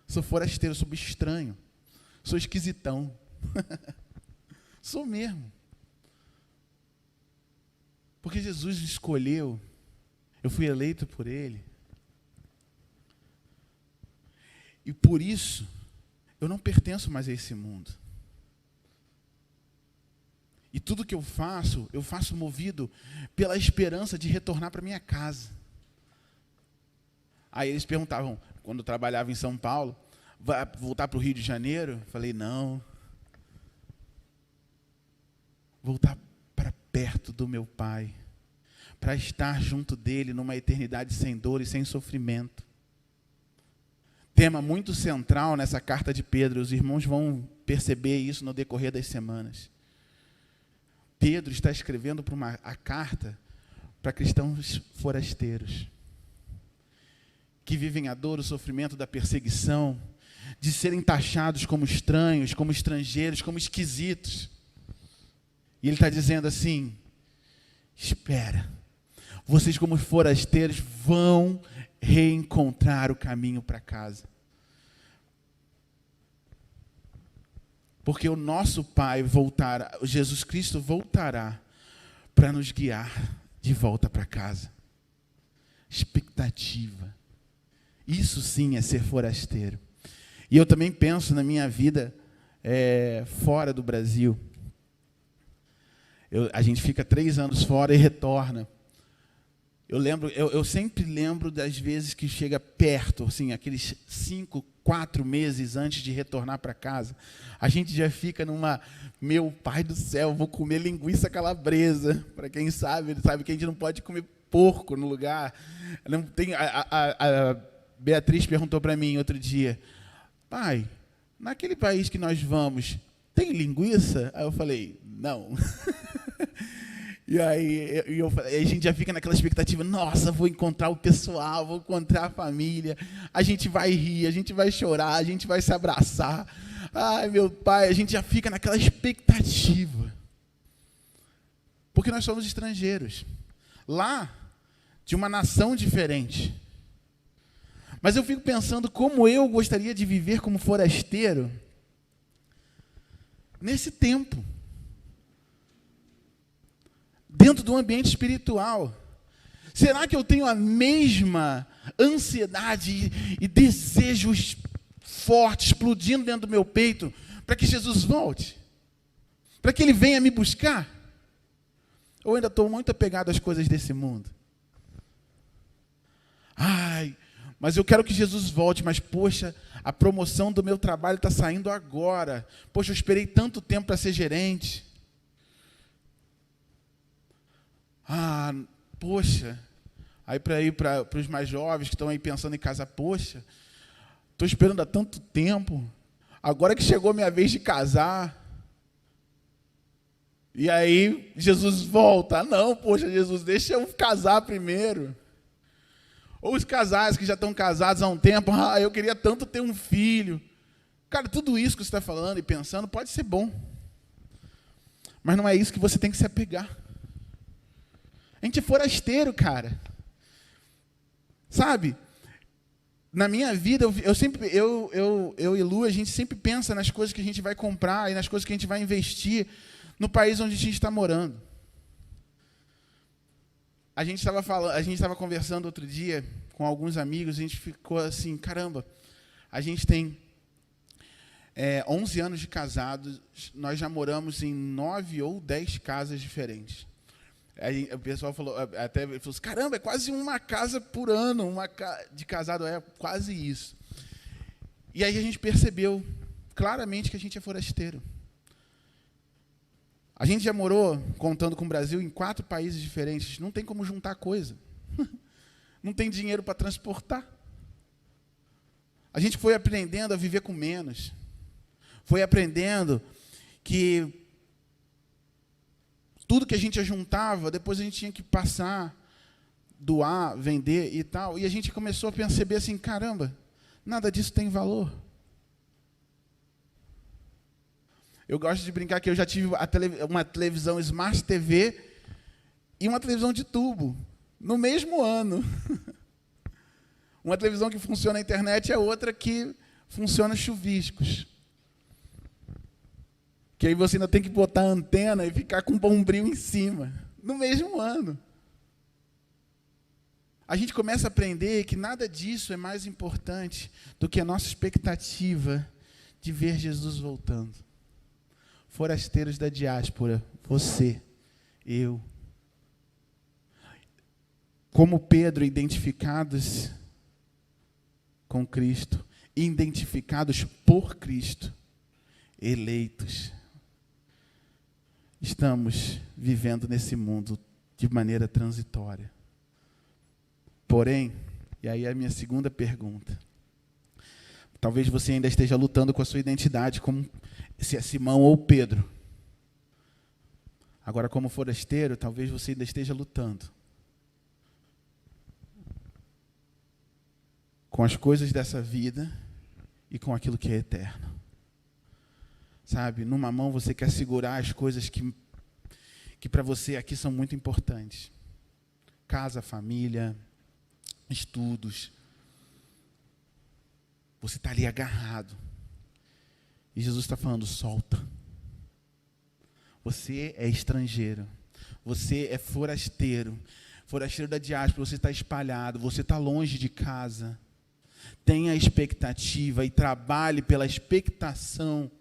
[SPEAKER 3] Sou forasteiro, sou bicho estranho. Sou esquisitão. Sou mesmo. Porque Jesus me escolheu. Eu fui eleito por Ele. E por isso, eu não pertenço mais a esse mundo. E tudo que eu faço movido pela esperança de retornar para minha casa. Aí eles perguntavam, quando eu trabalhava em São Paulo, vai voltar para o Rio de Janeiro? Eu falei, não. Voltar para perto do meu Pai, para estar junto dele numa eternidade sem dor e sem sofrimento. Tema muito central nessa carta de Pedro, os irmãos vão perceber isso no decorrer das semanas. Pedro está escrevendo a carta para cristãos forasteiros, que vivem a dor, o sofrimento da perseguição, de serem taxados como estranhos, como estrangeiros, como esquisitos. E ele está dizendo assim, espera, vocês como forasteiros vão reencontrar o caminho para casa. Porque o nosso Pai voltará, Jesus Cristo voltará para nos guiar de volta para casa. Expectativa. Isso sim é ser forasteiro. E eu também penso na minha vida fora do Brasil. A gente fica 3 anos fora e retorna. Eu sempre lembro das vezes que chega perto, assim, aqueles 5, 4 meses antes de retornar para casa, a gente já fica numa, meu pai do céu, vou comer linguiça calabresa. Para quem sabe que a gente não pode comer porco no lugar. Não tem, a Beatriz perguntou para mim outro dia, pai, naquele país que nós vamos, tem linguiça? Aí eu falei, não. E aí a gente já fica naquela expectativa, nossa, vou encontrar o pessoal, vou encontrar a família, a gente vai rir, a gente vai chorar, a gente vai se abraçar. Ai, meu pai, a gente já fica naquela expectativa. Porque nós somos estrangeiros. Lá, de uma nação diferente. Mas eu fico pensando como eu gostaria de viver como forasteiro nesse tempo. Dentro do ambiente espiritual. Será que eu tenho a mesma ansiedade e desejos fortes explodindo dentro do meu peito para que Jesus volte? Para que Ele venha me buscar? Ou ainda estou muito apegado às coisas desse mundo? Ai, mas eu quero que Jesus volte, mas poxa, a promoção do meu trabalho está saindo agora. Poxa, eu esperei tanto tempo para ser gerente. Ah, poxa, aí para os mais jovens que estão aí pensando em casar, poxa, estou esperando há tanto tempo, agora que chegou a minha vez de casar, e aí Jesus volta, ah, não, poxa, Jesus, deixa eu casar primeiro. Ou os casais que já estão casados há um tempo, ah, eu queria tanto ter um filho. Cara, tudo isso que você está falando e pensando pode ser bom, mas não é isso que você tem que se apegar. A gente é forasteiro, cara. Sabe? Na minha vida, eu e Lu, a gente sempre pensa nas coisas que a gente vai comprar e nas coisas que a gente vai investir no país onde a gente está morando. A gente estava conversando outro dia com alguns amigos, a gente ficou assim, caramba, a gente tem 11 anos de casados, nós já moramos em 9 ou 10 casas diferentes. Aí o pessoal falou assim, caramba, é quase uma casa por ano, de casado é quase isso. E aí a gente percebeu claramente que a gente é forasteiro. A gente já morou, contando com o Brasil, em 4 países diferentes. Não tem como juntar coisa. Não tem dinheiro para transportar. A gente foi aprendendo a viver com menos. Foi aprendendo que tudo que a gente ajuntava, depois a gente tinha que passar, doar, vender e tal. E a gente começou a perceber assim, caramba, nada disso tem valor. Eu gosto de brincar que eu já tive uma televisão Smart TV e uma televisão de tubo, no mesmo ano. Uma televisão que funciona na internet e a outra que funciona chuviscos. Que aí você ainda tem que botar a antena e ficar com um bombril em cima, no mesmo ano. A gente começa a aprender que nada disso é mais importante do que a nossa expectativa de ver Jesus voltando. Forasteiros da diáspora, você, eu. Como Pedro, identificados com Cristo, identificados por Cristo, eleitos. Estamos vivendo nesse mundo de maneira transitória. Porém, e aí é a minha segunda pergunta, talvez você ainda esteja lutando com a sua identidade, como se é Simão ou Pedro. Agora, como forasteiro, talvez você ainda esteja lutando com as coisas dessa vida e com aquilo que é eterno. Sabe, numa mão você quer segurar as coisas que para você aqui são muito importantes. Casa, família, estudos. Você está ali agarrado. E Jesus está falando, solta. Você é estrangeiro. Você é forasteiro. Forasteiro da diáspora, você está espalhado, você está longe de casa. Tenha expectativa e trabalhe pela expectação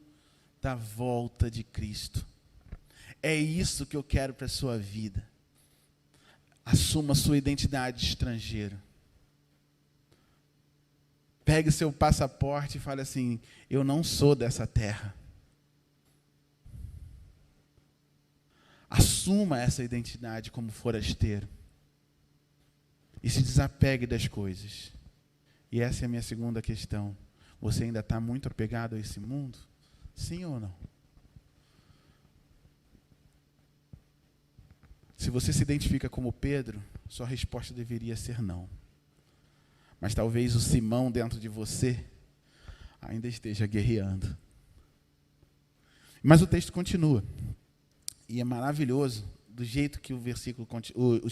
[SPEAKER 3] da volta de Cristo. É isso que eu quero para a sua vida. Assuma sua identidade de estrangeiro. Pegue seu passaporte e fale assim: eu não sou dessa terra. Assuma essa identidade como forasteiro. E se desapegue das coisas. E essa é a minha segunda questão. Você ainda está muito apegado a esse mundo? Sim ou não? Se você se identifica como Pedro, sua resposta deveria ser não. Mas talvez o Simão dentro de você ainda esteja guerreando. Mas o texto continua. E é maravilhoso do jeito que o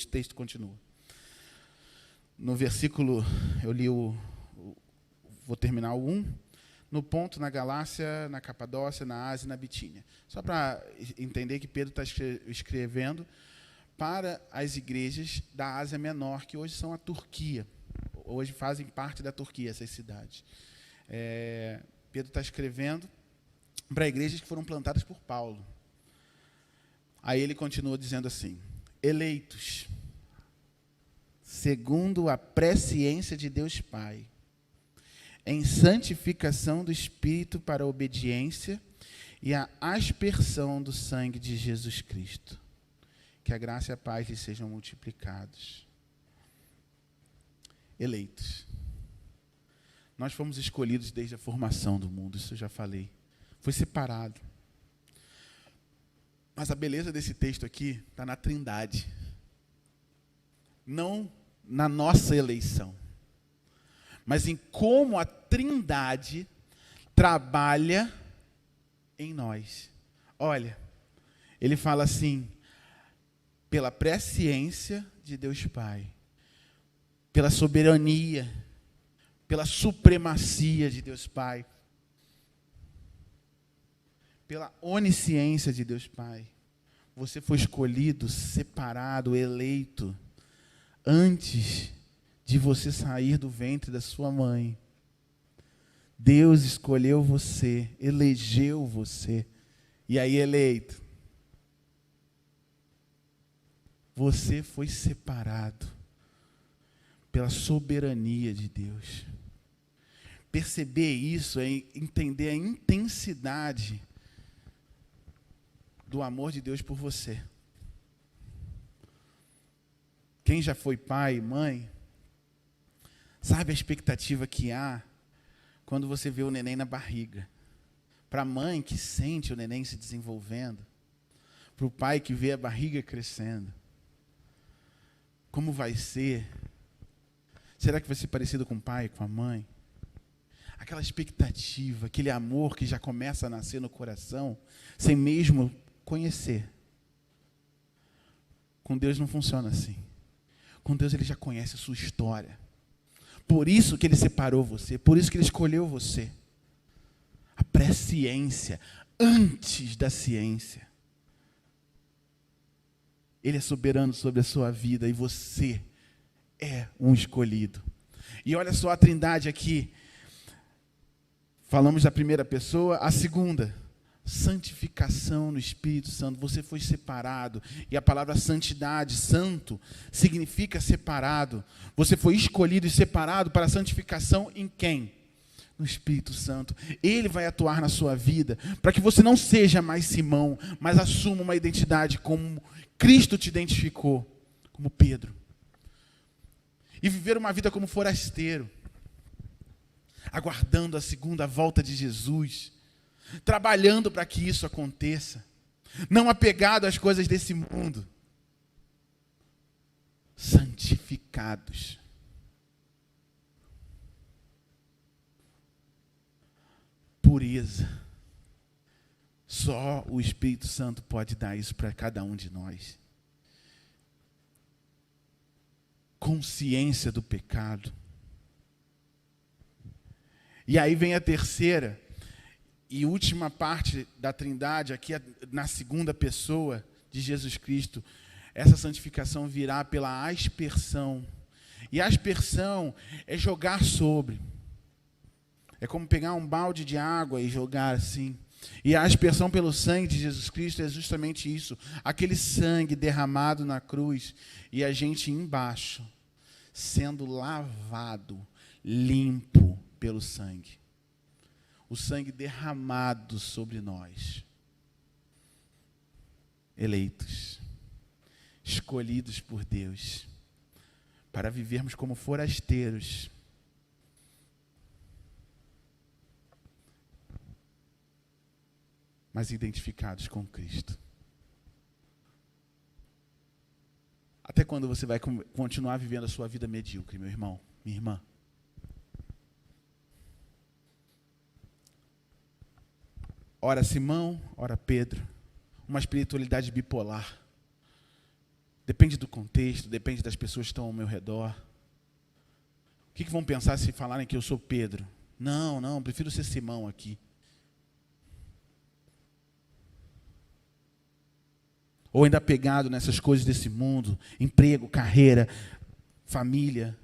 [SPEAKER 3] texto continua. No versículo, eu li vou terminar o 1, no ponto, na Galácia, na Capadócia, na Ásia e na Bitínia. Só para entender que Pedro está escrevendo para as igrejas da Ásia Menor, que hoje são a Turquia. Hoje fazem parte da Turquia, essas cidades. Pedro está escrevendo para igrejas que foram plantadas por Paulo. Aí ele continua dizendo assim: eleitos, segundo a presciência de Deus Pai, em santificação do Espírito para a obediência e a aspersão do sangue de Jesus Cristo. Que a graça e a paz lhes sejam multiplicados. Eleitos. Nós fomos escolhidos desde a formação do mundo, isso eu já falei. Foi separado. Mas a beleza desse texto aqui está na Trindade. Não na nossa eleição, mas em como a Trindade trabalha em nós. Olha, ele fala assim: pela presciência de Deus Pai, pela soberania, pela supremacia de Deus Pai, pela onisciência de Deus Pai, você foi escolhido, separado, eleito, antes de você sair do ventre da sua mãe. Deus escolheu você, elegeu você, e aí eleito. Você foi separado pela soberania de Deus. Perceber isso é entender a intensidade do amor de Deus por você. Quem já foi pai e mãe, sabe a expectativa que há quando você vê o neném na barriga. Para a mãe que sente o neném se desenvolvendo, para o pai que vê a barriga crescendo. Como vai ser? Será que vai ser parecido com o pai, com a mãe? Aquela expectativa, aquele amor que já começa a nascer no coração, sem mesmo conhecer. Com Deus não funciona assim. Com Deus ele já conhece a sua história. Por isso que ele separou você, por isso que ele escolheu você. A presciência, antes da ciência. Ele é soberano sobre a sua vida e você é um escolhido. E olha só a Trindade aqui. Falamos da primeira pessoa, a segunda, santificação no Espírito Santo. Você foi separado. E a palavra santidade, santo, significa separado. Você foi escolhido e separado para a santificação em quem? No Espírito Santo. Ele vai atuar na sua vida para que você não seja mais Simão, mas assuma uma identidade como Cristo te identificou, como Pedro. E viver uma vida como forasteiro, aguardando a segunda volta de Jesus, trabalhando para que isso aconteça, não apegado às coisas desse mundo, santificados. Pureza. Só o Espírito Santo pode dar isso para cada um de nós. Consciência do pecado. E aí vem a terceira e última parte da Trindade, aqui na segunda pessoa de Jesus Cristo. Essa santificação virá pela aspersão. E a aspersão é jogar sobre. É como pegar um balde de água e jogar assim. E a aspersão pelo sangue de Jesus Cristo é justamente isso. Aquele sangue derramado na cruz e a gente embaixo, sendo lavado, limpo pelo sangue. O sangue derramado sobre nós. Eleitos, escolhidos por Deus, para vivermos como forasteiros. Mas identificados com Cristo. Até quando você vai continuar vivendo a sua vida medíocre, meu irmão, minha irmã? Ora Simão, ora Pedro. Uma espiritualidade bipolar. Depende do contexto, depende das pessoas que estão ao meu redor. O que vão pensar se falarem que eu sou Pedro? Não, prefiro ser Simão aqui. Ou ainda pegado nessas coisas desse mundo, emprego, carreira, família.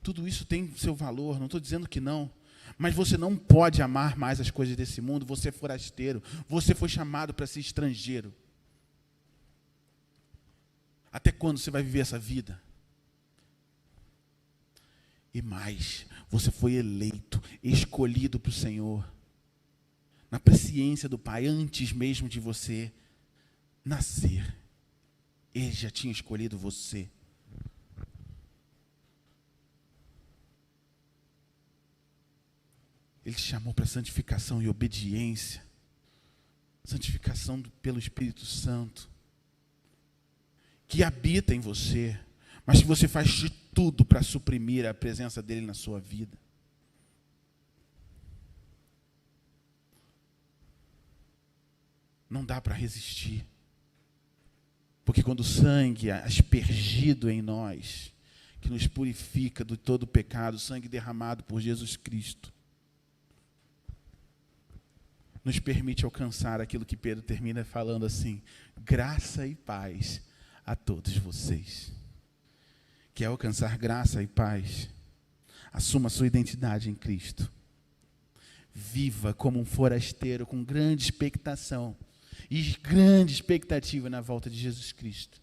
[SPEAKER 3] Tudo isso tem seu valor, não estou dizendo que não. Mas você não pode amar mais as coisas desse mundo, você é forasteiro. Você foi chamado para ser estrangeiro. Até quando você vai viver essa vida? E mais, você foi eleito, escolhido para o Senhor. Na presciência do Pai, antes mesmo de você nascer, Ele já tinha escolhido você. Ele te chamou para santificação e obediência. Santificação pelo Espírito Santo, que habita em você, mas que você faz de tudo para suprimir a presença dele na sua vida. Não dá para resistir. Porque quando o sangue é aspergido em nós, que nos purifica de todo o pecado, o sangue derramado por Jesus Cristo, nos permite alcançar aquilo que Pedro termina falando assim: graça e paz a todos vocês. Quer alcançar graça e paz? Assuma a sua identidade em Cristo. Viva como um forasteiro com grande expectação e grande expectativa na volta de Jesus Cristo.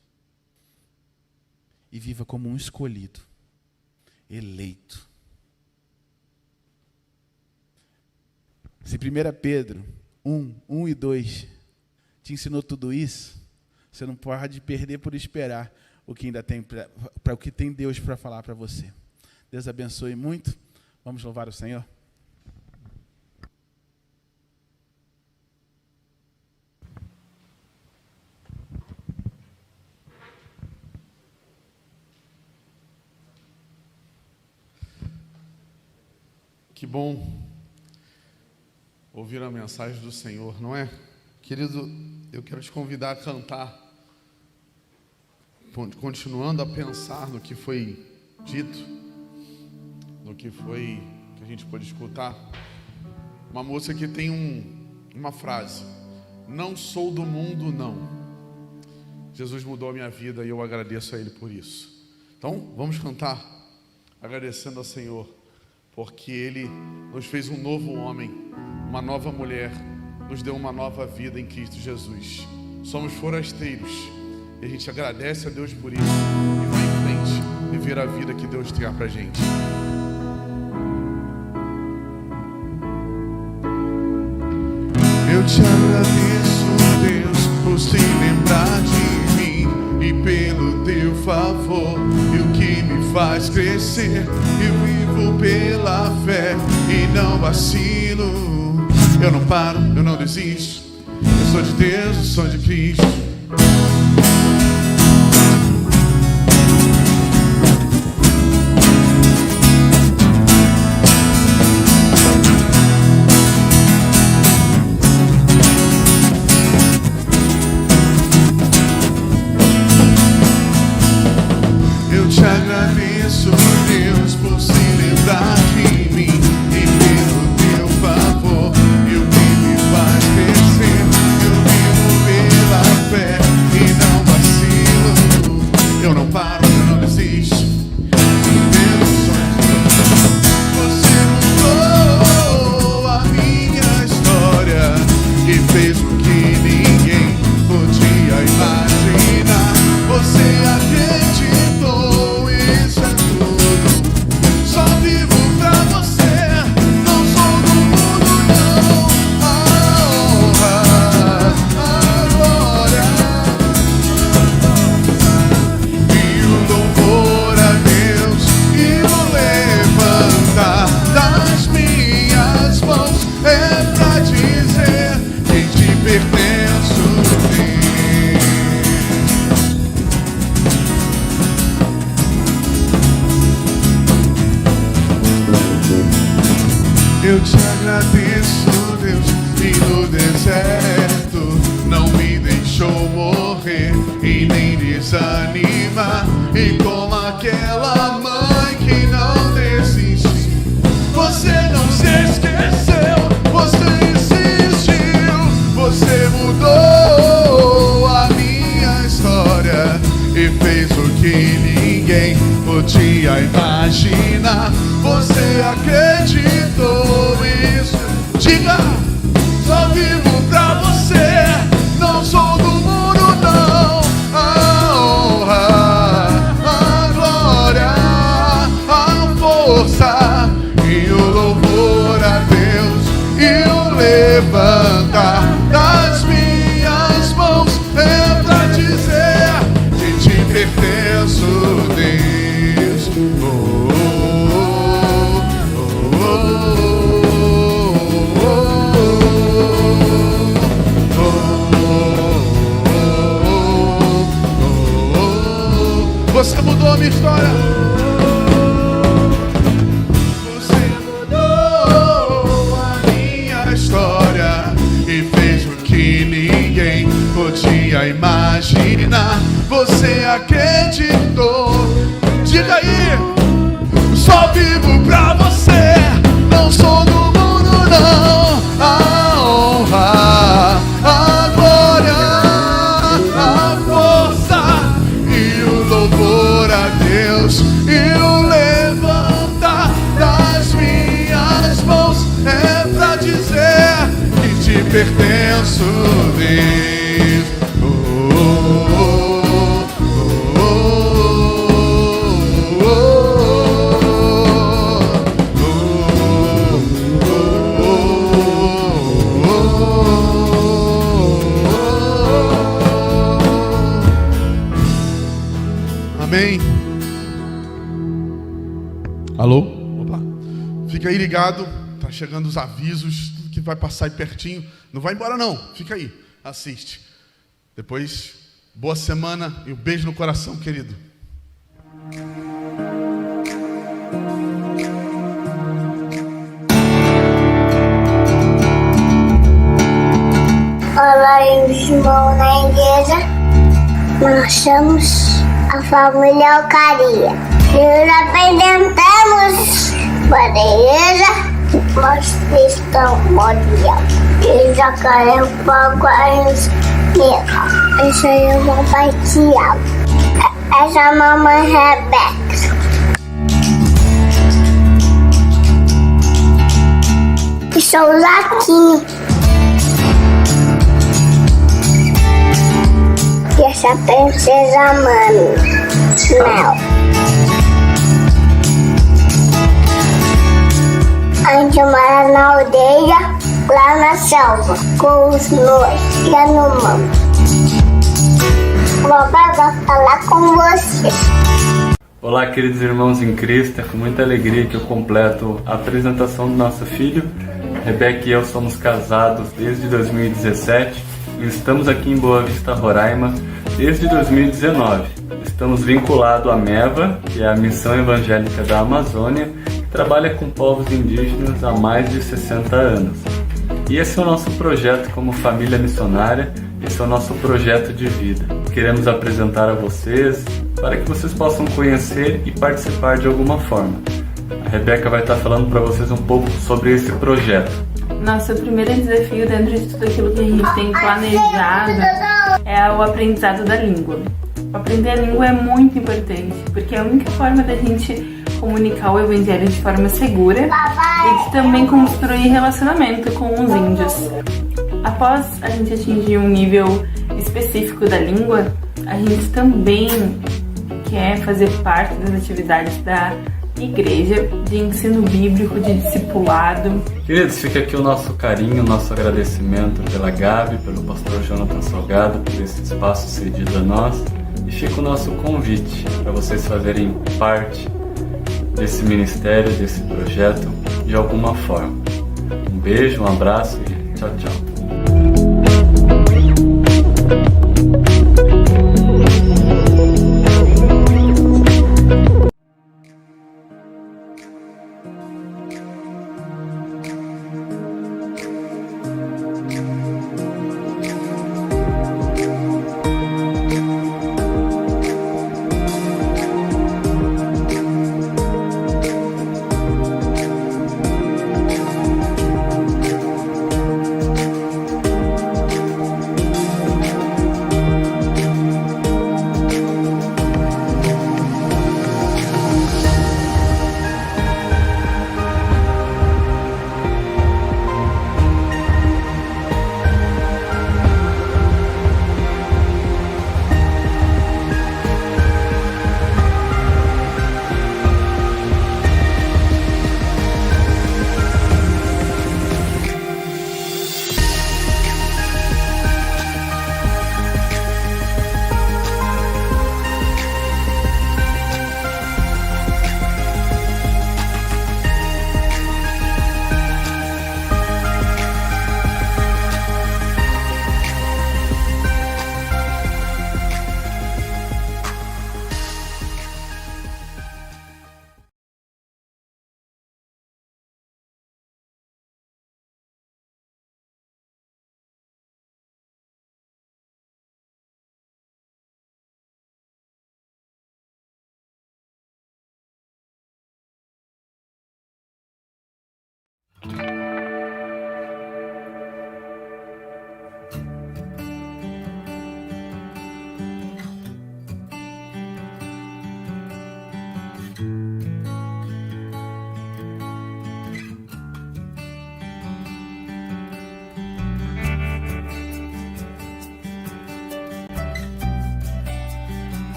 [SPEAKER 3] E viva como um escolhido, eleito. Se 1 Pedro 1 e 2 te ensinou tudo isso, você não pode perder por esperar o que ainda tem para o que tem Deus para falar para você. Deus abençoe muito. Vamos louvar o Senhor.
[SPEAKER 1] Que bom ouvir a mensagem do Senhor, não é? Querido, eu quero te convidar a cantar, continuando a pensar no que foi dito, no que a gente pôde escutar. Uma moça que tem uma frase: não sou do mundo, não. Jesus mudou a minha vida e eu agradeço a Ele por isso. Então, vamos cantar, agradecendo ao Senhor, porque Ele nos fez um novo homem, uma nova mulher, nos deu uma nova vida em Cristo Jesus. Somos forasteiros e a gente agradece a Deus por isso e vai em frente viver a vida que Deus tem pra gente.
[SPEAKER 2] Eu te agradeço, Deus, por se lembrar de mim e pelo teu favor, e o que me faz crescer. Eu vivo pela fé e não vacilo. Eu não paro, eu não desisto. Eu sou de Deus, eu sou de Cristo. Eu te agradeço, Deus, por se lembrar de mim e pelo teu favor, e o que me faz crescer. Eu vivo pela fé e não vacilo. Eu não paro, eu não desisto. Pelo sonho, você mudou a minha história. Eu te agradeço, Deus, e no deserto não me deixou morrer e nem desanimar. E como aquela mãe que não desistiu, você não se esqueceu, você insistiu, você mudou a minha história e fez o que ninguém podia imaginar. Você acreditou nisso. Diga, só vivo pra você, não sou do mundo não. A honra, a glória, a força e o louvor a Deus e o levantar das minhas mãos é pra dizer que te pertenço, Deus. Você mudou a minha história. Você mudou a minha história e fez o que ninguém podia imaginar. Você acreditou. Diga aí, só vivo pra você, não sou do mundo não. A honra, a glória, a força e o louvor a Deus e o levantar das minhas mãos é pra dizer que te pertenço, Deus. Amém. Alô? Opa. Fica aí ligado, tá chegando os avisos, tudo que vai passar aí pertinho. Não vai embora não, fica aí, assiste. Depois, boa semana e um beijo no coração, querido.
[SPEAKER 4] Olá, irmão na igreja. Nós somos a família Alcaria. E nos apresentamos para a igreja Cristão Mundial. E Jacaré Fogo Ares Negro. Esse aí é o papai Tiago. Essa é a mamãe Rebeca. E sou o Zaquinho. E essa princesa Mami, Mel. A gente mora na aldeia, lá na selva, com os nois e a Numã. O papai vai falar com você.
[SPEAKER 5] Olá, queridos irmãos em Cristo, é com muita alegria que eu completo a apresentação do nosso filho. Rebeca e eu somos casados desde 2017 e estamos aqui em Boa Vista, Roraima, desde 2019. Estamos vinculados à MEVA, que é a Missão Evangélica da Amazônia, que trabalha com povos indígenas há mais de 60 anos. E esse é o nosso projeto como família missionária, esse é o nosso projeto de vida. Queremos apresentar a vocês para que vocês possam conhecer e participar de alguma forma. A Rebeca vai estar falando para vocês um pouco sobre esse projeto.
[SPEAKER 6] Nosso primeiro desafio dentro de tudo aquilo que a gente tem planejado é o aprendizado da língua. Aprender a língua é muito importante, porque é a única forma da gente comunicar o evangelho de forma segura e de também construir relacionamento com os índios. Após a gente atingir um nível específico da língua, a gente também quer fazer parte das atividades da igreja, de ensino bíblico, de discipulado.
[SPEAKER 5] Queridos, fica aqui o nosso carinho, o nosso agradecimento pela Gabi, pelo pastor Jonathan Salgado, por esse espaço cedido a nós. E fica o nosso convite para vocês fazerem parte desse ministério, desse projeto, de alguma forma. Um beijo, um abraço e tchau, tchau.